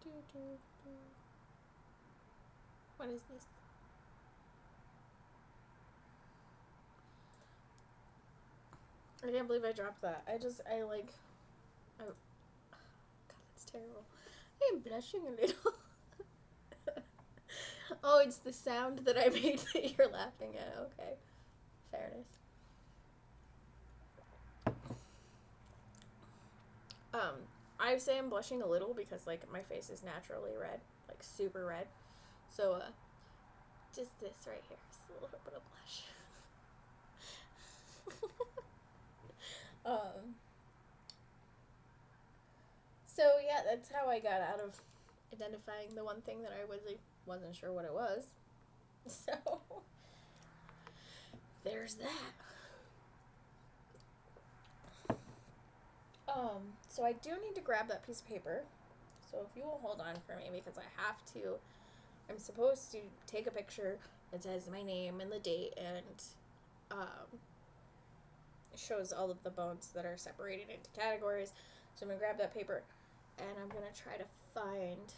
Okay. What is this? I can't believe I dropped that. Oh, God, that's terrible. I am blushing a little. Oh, it's the sound that I made that you're laughing at. Okay. Fairness. I say I'm blushing a little because, like, my face is naturally red. Like, super red. So, just this right here. Just a little bit of blush. So, yeah, that's how I got out of identifying the one thing that I wasn't sure what it was. So, there's that. So I do need to grab that piece of paper. So if you will hold on for me, because I'm supposed to take a picture that says my name and the date and it shows all of the bones that are separated into categories. So I'm going to grab that paper and I'm going to try to find...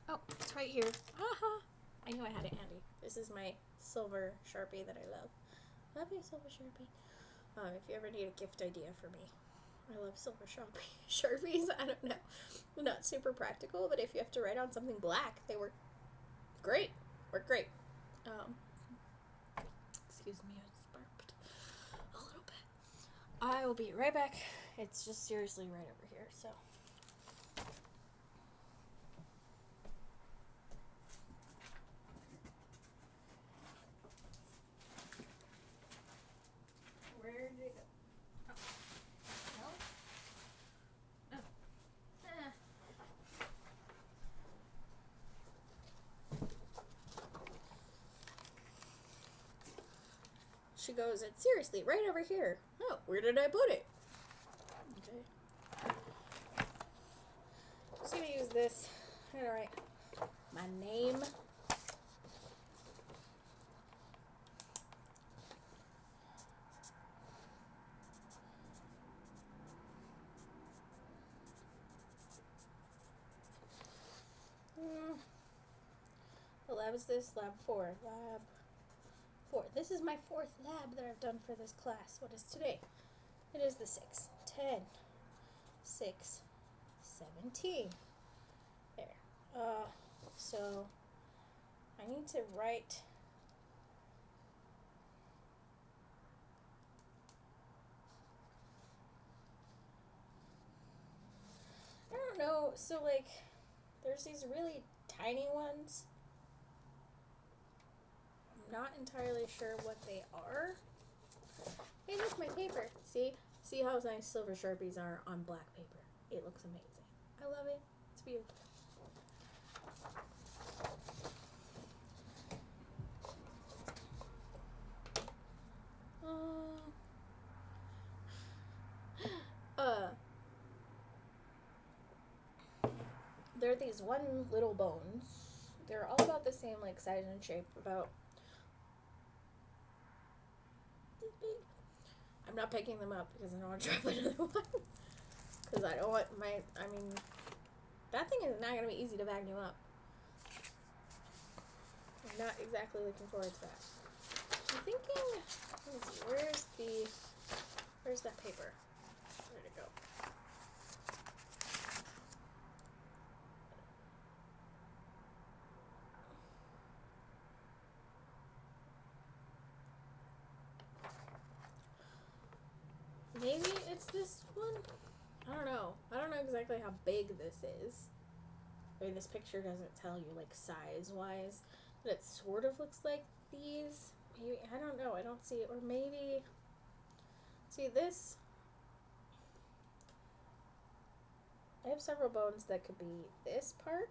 Oh, it's right here. Aha! I knew I had it handy. This is my silver Sharpie that I love. Love you, silver Sharpie. If you ever need a gift idea for me. I love silver Sharpies. I don't know. Not super practical, but if you have to write on something black, they work great. Excuse me, I just burped a little bit. I will be right back. It's just seriously right over here, so. Where did it go? She goes, "It's seriously right over here." Oh, where did I put it? Okay. Just gonna use this. I'm gonna write my name. What lab is this? Lab 4. Lab 4. This is my 4th lab that I've done for this class. What is today? It is the 6th. 10, 6, 17. There. So I need to write. I don't know. So, like, there's these really tiny ones. I'm not entirely sure what they are. Hey, look, my paper. See how nice silver Sharpies are on black paper. It looks amazing. I love it. It's beautiful. They're these one little bones. They're all about the same, like, size and shape, about this big. I'm not picking them up because I don't want to drop another one. Because I don't want that thing is not going to be easy to vacuum up. I'm not exactly looking forward to that. I'm thinking, let me see, where's that paper? Where'd it go? maybe it's this one? I don't know. I don't know exactly how big this is. I mean, this picture doesn't tell you, like, size-wise. But it sort of looks like these. Maybe, I don't know. I don't see it. Or maybe... See, this... I have several bones that could be this part.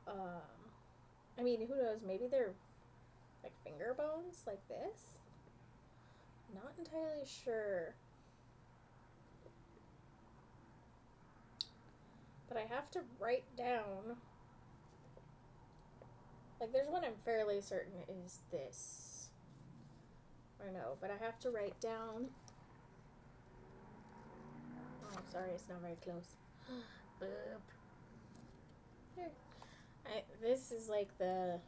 I mean, who knows? Maybe they're, like, finger bones, like this? Not entirely sure. But I have to write down... Like, there's one I'm fairly certain is this. I know, but I have to write down... Oh, sorry, it's not very close. Boop. Here. This is like the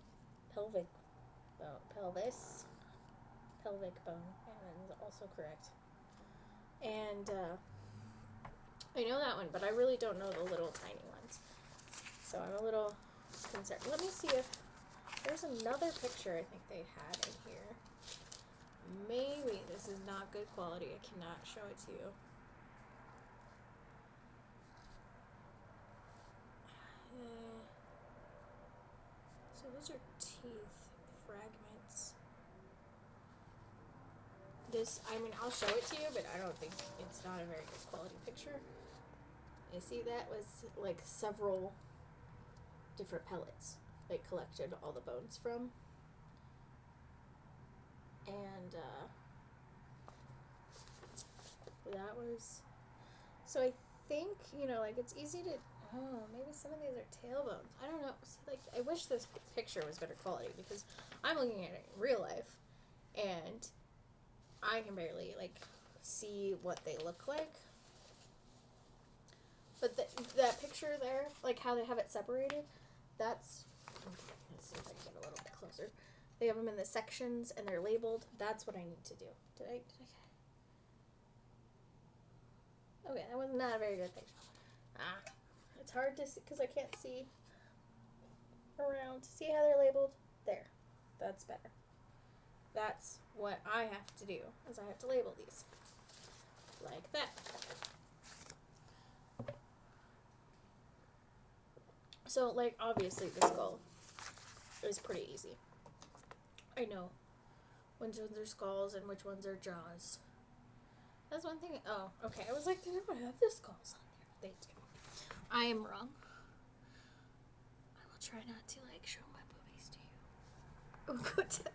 pelvic bone. Pelvis. Pelvic bone. And is also correct. And, I know that one, but I really don't know the little tiny ones. So I'm a little concerned. Let me see if there's another picture I think they had in here. Maybe this is not good quality. I cannot show it to you. So those are teeth fragments. This, I mean, I'll show it to you, but I don't think it's not a very good quality picture. You see, that was like several different pellets they collected all the bones from. And that was, so I think, you know, like, it's easy to, oh, maybe some of these are tailbones. I don't know. See, like, I wish this picture was better quality, because I'm looking at it in real life, and I can barely, like, see what they look like. But that picture there, like how they have it separated, that's, let's see if I can get a little bit closer. They have them in the sections and they're labeled. That's what I need to do. Did I okay, that was not a very good picture. It's hard to see because I can't see around. See how they're labeled? There. That's better. That's what I have to do, is I have to label these. Like that. So, like, obviously the skull is pretty easy. I know which ones are skulls and which ones are jaws. That's one thing. Oh, okay. I was like, they don't have the skulls on there. They do. I am wrong. I will try not to, like, show my boobies to you. Oh, God.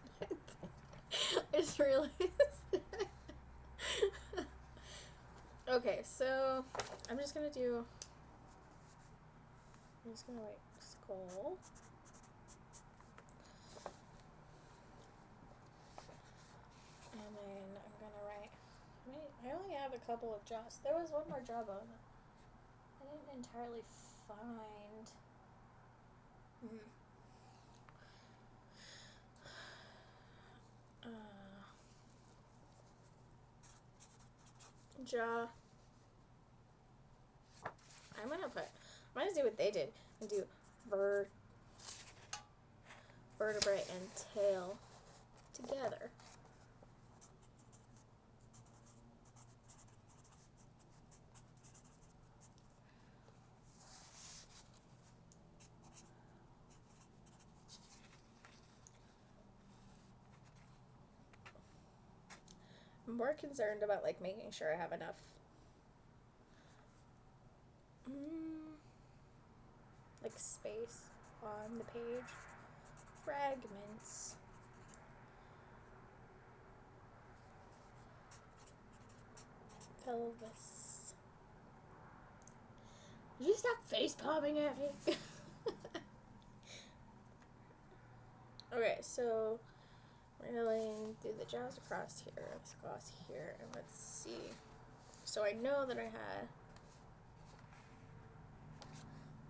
I just realized. Okay, so I'm just gonna write skull. And then I'm gonna write, I only have a couple of jaws. There was one more jawbone I didn't entirely find. Jaw. I'm gonna do what they did and do vertebrae and tail together. I'm more concerned about, like, making sure I have enough like space on the page. Fragments. Pelvis. Did you stop face palming at me? Okay, so we're going to do the jaws across here, and let's see. So I know that I had.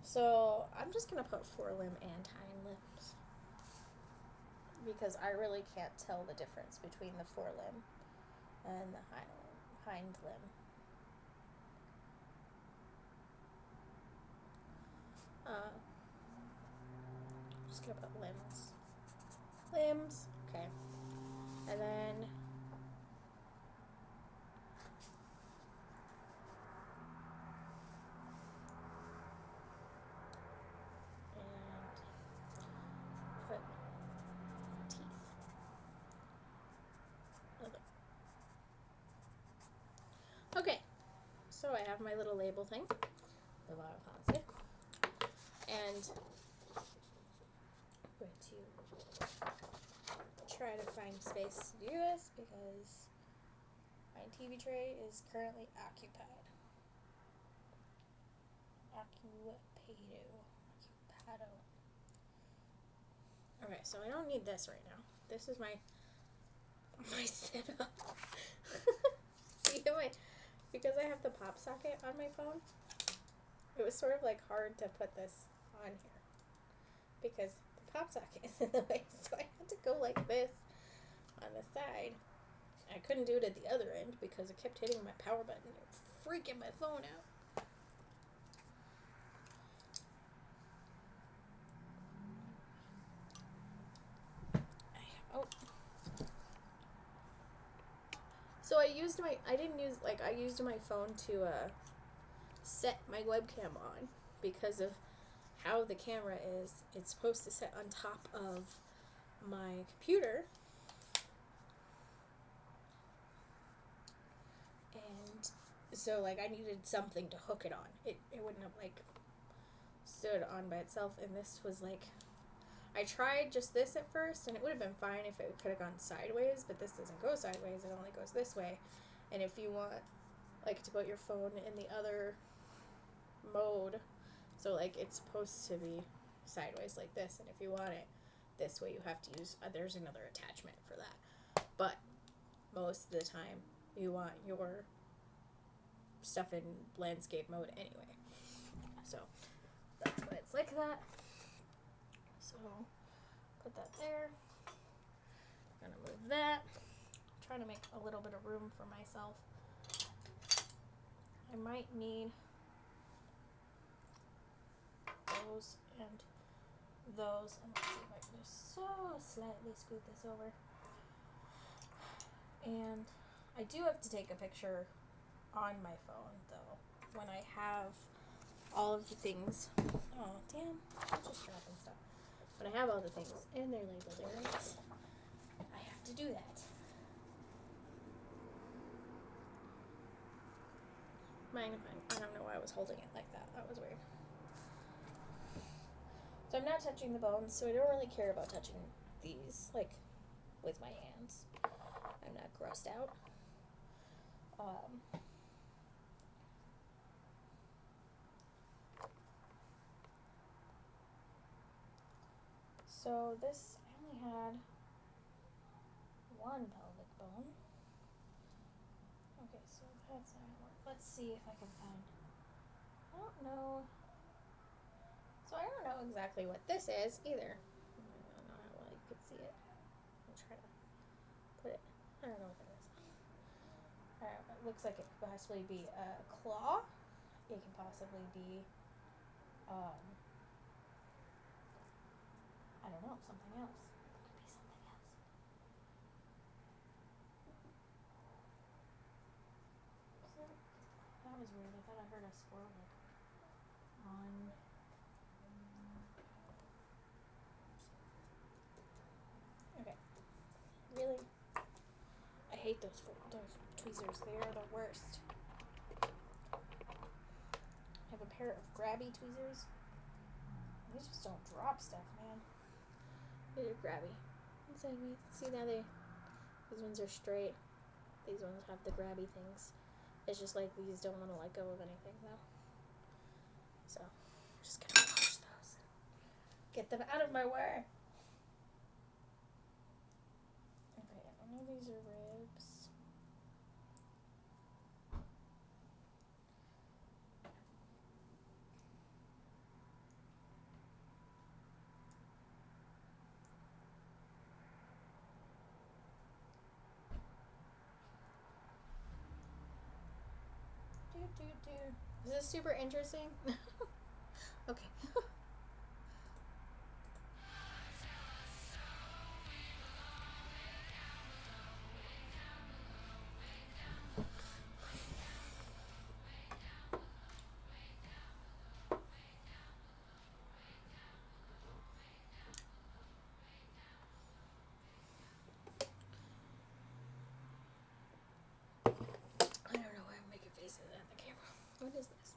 So I'm just gonna put forelimb and hind limbs, because I really can't tell the difference between the forelimb and the hind limb. I'm just gonna put limbs. Limbs, okay. And then So I have my little label thing, the bottom constant, and I'm going to try to find space to do this because my TV tray is currently occupied. Occupado. Okay, so I don't need this right now. This is my setup. See, because I have the pop socket on my phone, it was sort of like hard to put this on here because the pop socket is in the way, so I had to go like this on the side. I couldn't do it at the other end because it kept hitting my power button. It was freaking my phone out. Oh. So I used my phone to set my webcam on because of how the camera is. It's supposed to sit on top of my computer. And so I needed something to hook it on. It wouldn't have stood on by itself, and this was I tried just this at first, and it would have been fine if it could have gone sideways, but this doesn't go sideways, it only goes this way. And if you want to put your phone in the other mode, so it's supposed to be sideways like this, and if you want it this way, you have to use there's another attachment for that. But most of the time you want your stuff in landscape mode anyway, so that's why it's like that. So put that there. I'm gonna move that. I'm trying to make a little bit of room for myself. I might need those and those. And let's see if I can just so slightly scoot this over. And I do have to take a picture on my phone though when I have all of the things. Oh damn! I'm just dropping stuff. When I have all the things in their labeled areas, I have to do that. I don't know why I was holding it like that. That was weird. So I'm not touching the bones, so I don't really care about touching these, with my hands. I'm not grossed out. So this, I only had one pelvic bone. Okay, so that's not gonna work. Let's see if I can find, I don't know. So I don't know exactly what this is either. I don't know how well you could see it. I'll try to put it, I don't know what that is. It looks like it could possibly be a claw. It can possibly be, I don't know, something else. It could be something else. That was weird. I thought I heard a squirrel on. Okay. Really, I hate those tweezers. They are the worst. I have a pair of grabby tweezers. They just don't drop stuff, man. They're grabby. See now these ones are straight. These ones have the grabby things. It's just these don't want to let go of anything though. So I'm just gonna wash those. Get them out of my way. Okay, I know these are ribs. Is this super interesting? Okay. I don't know why I'm making faces at the camera. What is this?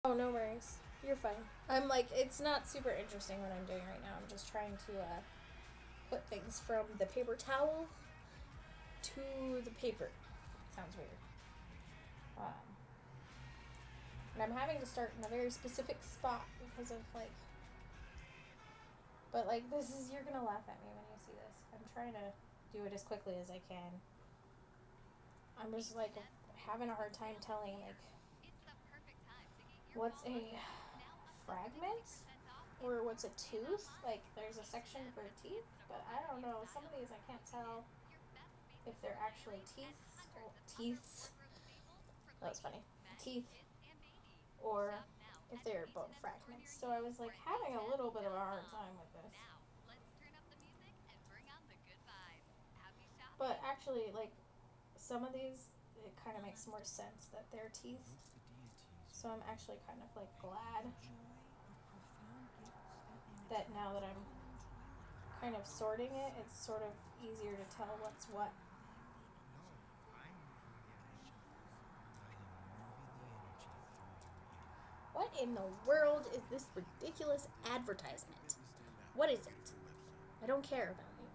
Oh, no worries. You're fine. I'm like, it's not super interesting what I'm doing right now. I'm just trying to put things from the paper towel to the paper. Sounds weird. And I'm having to start in a very specific spot because of like, but like this is, you're gonna laugh at me when you see this. I'm trying to do it as quickly as I can. I'm just like having a hard time telling like what's a fragment or what's a tooth. Like there's a section for teeth, but I don't know. Some of these I can't tell if they're actually teeths. That was funny. Teeth, or if they're bone fragments. So I was like having a little bit of a hard time with this. But actually, like some of these, it kind of makes more sense that they're teeth. So I'm actually kind of like glad that now that I'm kind of sorting it, it's sort of easier to tell what's what. What in the world is this ridiculous advertisement? What is it? I don't care about you.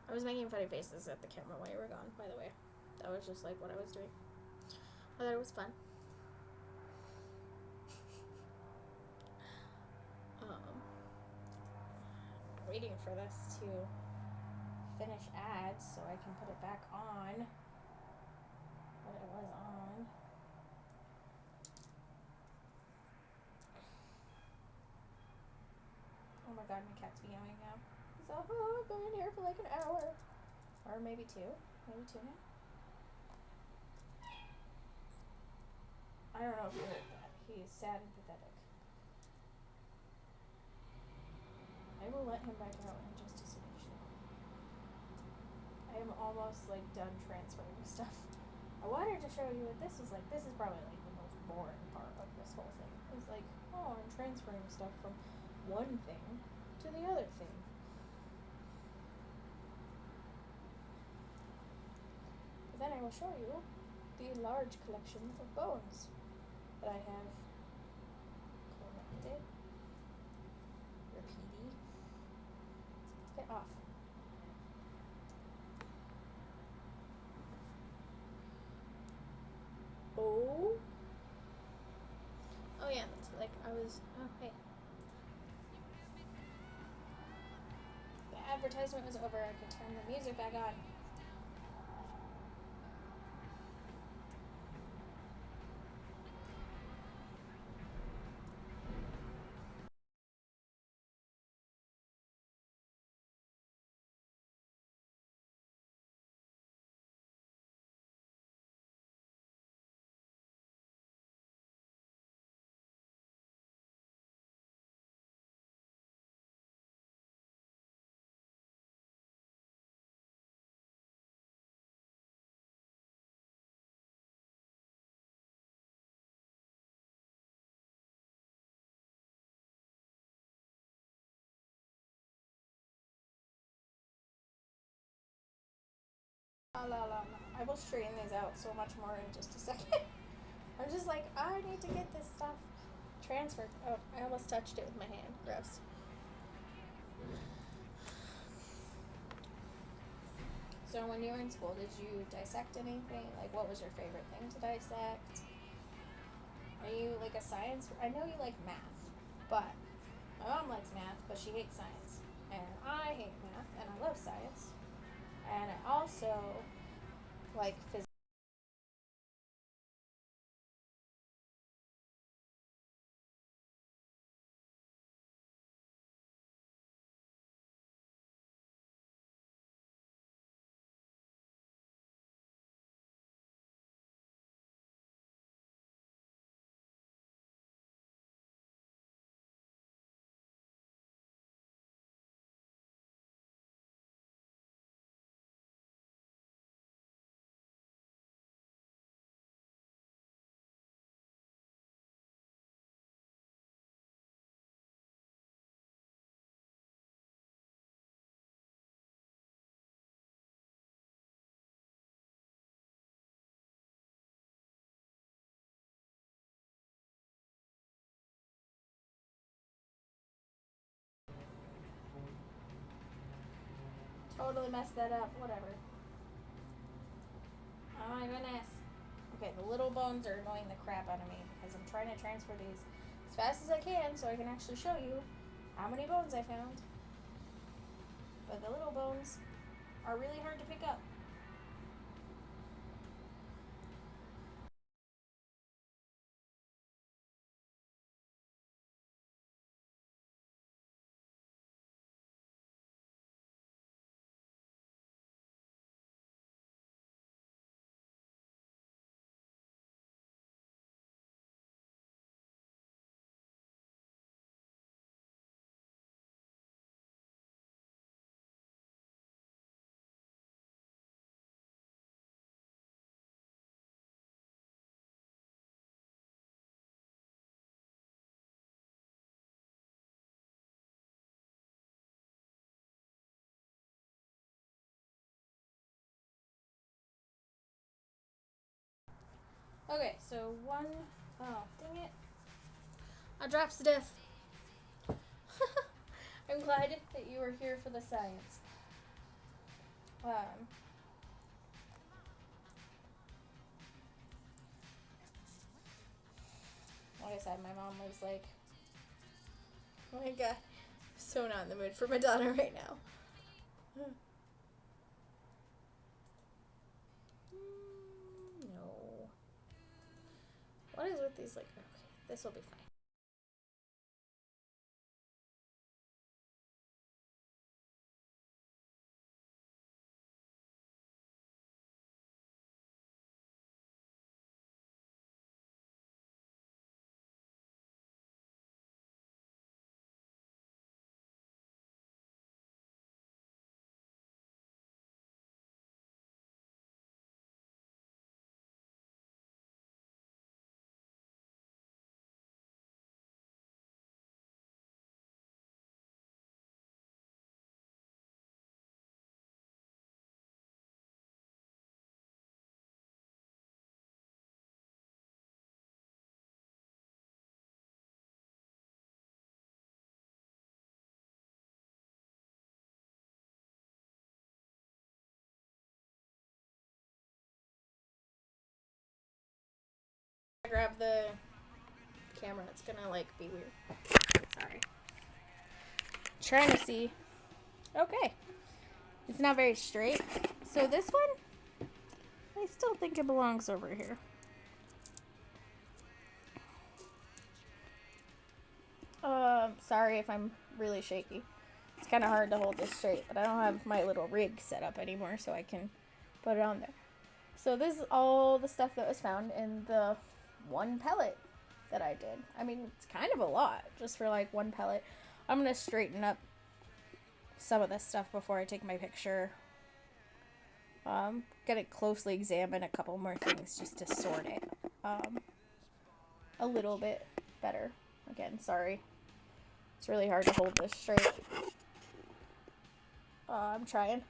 I was making funny faces at the camera while you were gone, by the way. That was just like what I was doing. I thought it was fun. Waiting for this to finish ads so I can put it back on. But it was on. outside. My cat's meowing now. So, oh, I've been in here for like an hour. Or maybe 2. Maybe 2 now. I don't know if you heard that. He is sad and pathetic. I will let him back out in just a smidge. I am almost like done transferring stuff. I wanted to show you what this is like. This is probably like the most boring part of this whole thing. It's like, oh, I'm transferring stuff from one thing to the other thing. But then I will show you the large collection of bones that I have collected. Repeaty. Let's get off. Oh. Oh yeah, that's like I was. Oh hey. The advertisement was over. I could turn the music back on. La la la. I will straighten these out so much more in just a second. I'm just like, I need to get this stuff transferred. Oh, I almost touched it with my hand. Gross. So when you were in school, did you dissect anything? Like, what was your favorite thing to dissect? Are you like a science? I know you like math, but my mom likes math, but she hates science. And I hate math, and I love science. And I also like physics. Totally messed that up. Whatever. Oh my goodness. Okay, the little bones are annoying the crap out of me because I'm trying to transfer these as fast as I can so I can actually show you how many bones I found. But the little bones are really hard to pick up. Okay, so one, oh, dang it. I dropped the diff. I'm glad that you were here for the science. Like I said, my mom was like, oh my god, so not in the mood for my daughter right now. No. What is with these, like, okay, this will be fine. Grab the camera. It's gonna like be weird. Sorry. Trying to see. Okay. It's not very straight. So this one, I still think it belongs over here. Sorry if I'm really shaky. It's kind of hard to hold this straight, but I don't have my little rig set up anymore, so I can put it on there. So this is all the stuff that was found in the one pellet that I did. I mean, it's kind of a lot just for like one pellet. I'm going to straighten up some of this stuff before I take my picture. Gonna closely examine a couple more things just to sort it a little bit better. Again, sorry. It's really hard to hold this straight. I'm trying.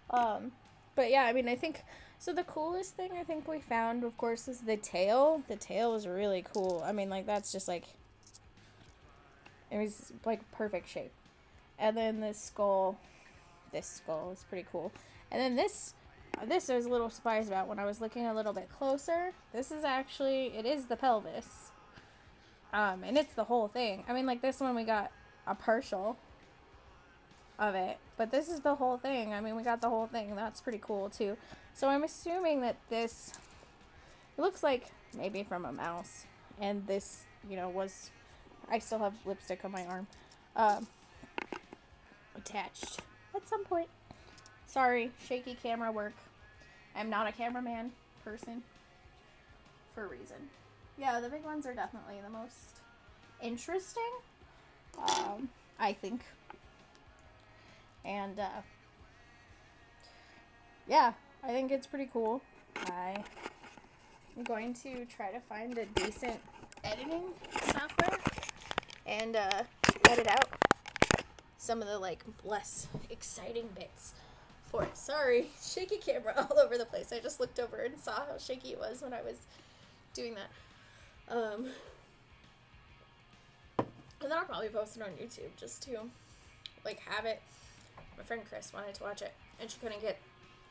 But yeah, I mean, I think, so the coolest thing I think we found, of course, is the tail. The tail is really cool. I mean, like, that's just, like, it was, like, perfect shape. And then this skull is pretty cool. And then this I was a little surprised about when I was looking a little bit closer. This is actually, it is the pelvis. And it's the whole thing. I mean, like, this one we got a partial of it, but this is the whole thing. I mean, we got the whole thing. That's pretty cool too. So I'm assuming that this, it looks like maybe from a mouse, and this, you know, was, I still have lipstick on my arm, attached at some point. Sorry, shaky camera work. I'm not a cameraman person for a reason. Yeah, the big ones are definitely the most interesting, I think. And, yeah, I think it's pretty cool. I'm going to try to find a decent editing software and, edit out some of the, like, less exciting bits for it. Sorry, shaky camera all over the place. I just looked over and saw how shaky it was when I was doing that. And then I'll probably post it on YouTube just to, like, have it. My friend Chris wanted to watch it, and she couldn't get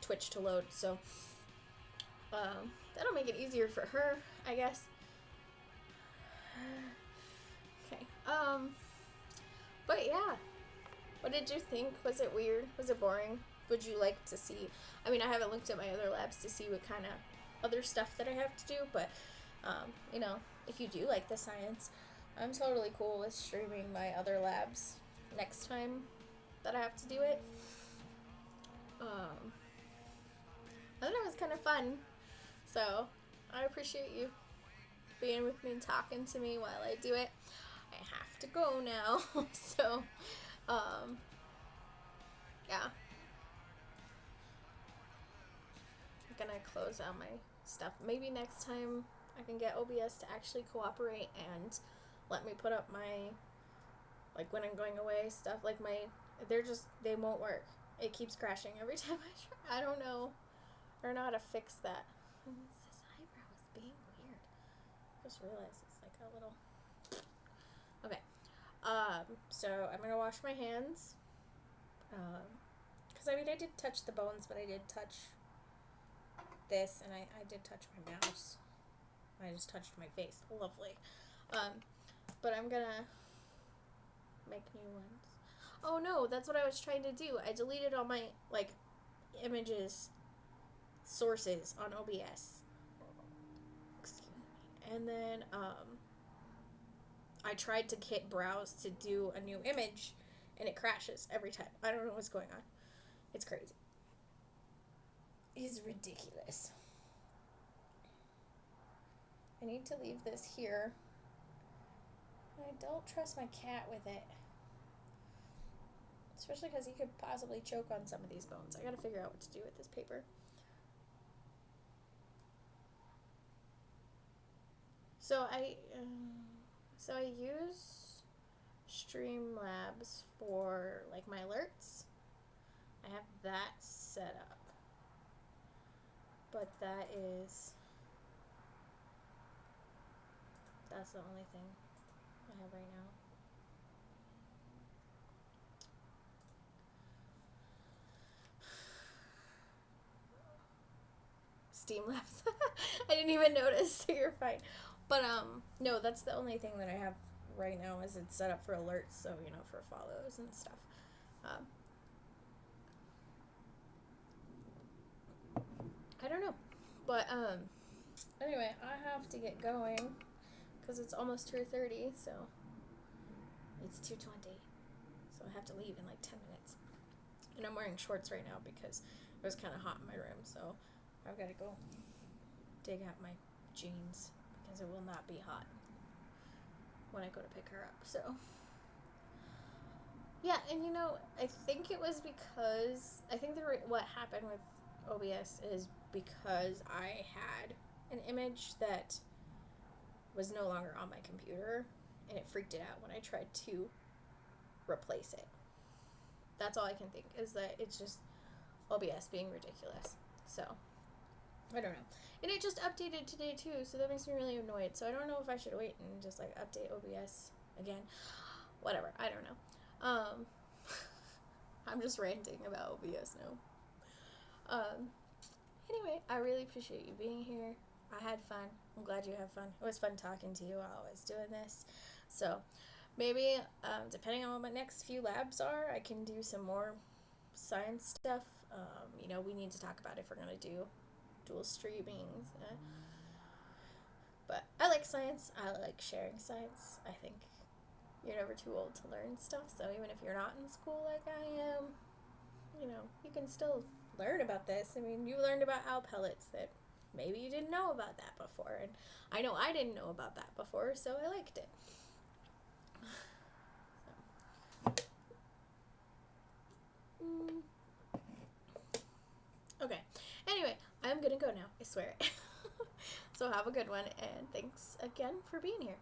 Twitch to load, so that'll make it easier for her, I guess. Okay. But yeah, what did you think? Was it weird? Was it boring? Would you like to see? I mean, I haven't looked at my other labs to see what kind of other stuff that I have to do, but you know, if you do like the science, I'm totally cool with streaming my other labs next time that I have to do it. I thought it was kind of fun, so I appreciate you being with me and talking to me while I do it. I have to go now, so yeah, I'm gonna close out my stuff. Maybe next time I can get OBS to actually cooperate and let me put up my, like, when I'm going away stuff, like my, they won't work. It keeps crashing every time I try. I don't know. I don't know how to fix that. This eyebrow is being weird. Just realized it's like a little, okay. So I'm gonna wash my hands. Cause I mean, I did touch the bones, but I did touch this, and I did touch my mouse. I just touched my face. Lovely. But I'm gonna make new ones. Oh no, that's what I was trying to do. I deleted all my, like, images sources on OBS. Excuse me. And then I tried to hit browse to do a new image, and it crashes every time. I don't know what's going on. It's crazy. It's ridiculous. I need to leave this here. I don't trust my cat with it. Especially because he could possibly choke on some of these bones. I gotta figure out what to do with this paper. So I use Streamlabs for, like, my alerts. I have that set up. But that's the only thing I have right now. Streamlabs. I didn't even notice, so you're fine. But no, that's the only thing that I have right now is it's set up for alerts, so you know, for follows and stuff. I don't know, but anyway, I have to get going because it's almost 2:30, so it's 2:20, so I have to leave in like 10 minutes. And I'm wearing shorts right now because it was kind of hot in my room, so I've got to go dig out my jeans because it will not be hot when I go to pick her up. So yeah, and you know, I think it was because what happened with OBS is because I had an image that was no longer on my computer and it freaked it out when I tried to replace it. That's all I can think, is that it's just OBS being ridiculous. So I don't know. And it just updated today too, so that makes me really annoyed. So I don't know if I should wait and just like update OBS again. Whatever, I don't know. I'm just ranting about OBS now. Anyway, I really appreciate you being here. I had fun. I'm glad you had fun. It was fun talking to you while I was doing this. So maybe, depending on what my next few labs are, I can do some more science stuff. You know, we need to talk about if we're going to do dual streaming. But I like science. I like sharing science. I think you're never too old to learn stuff. So even if you're not in school like I am, you know, you can still learn about this. I mean, you learned about owl pellets that maybe you didn't know about that before. And I know I didn't know about that before, so I liked it. Okay. Anyway, I'm gonna go now. I swear it. So have a good one, and thanks again for being here.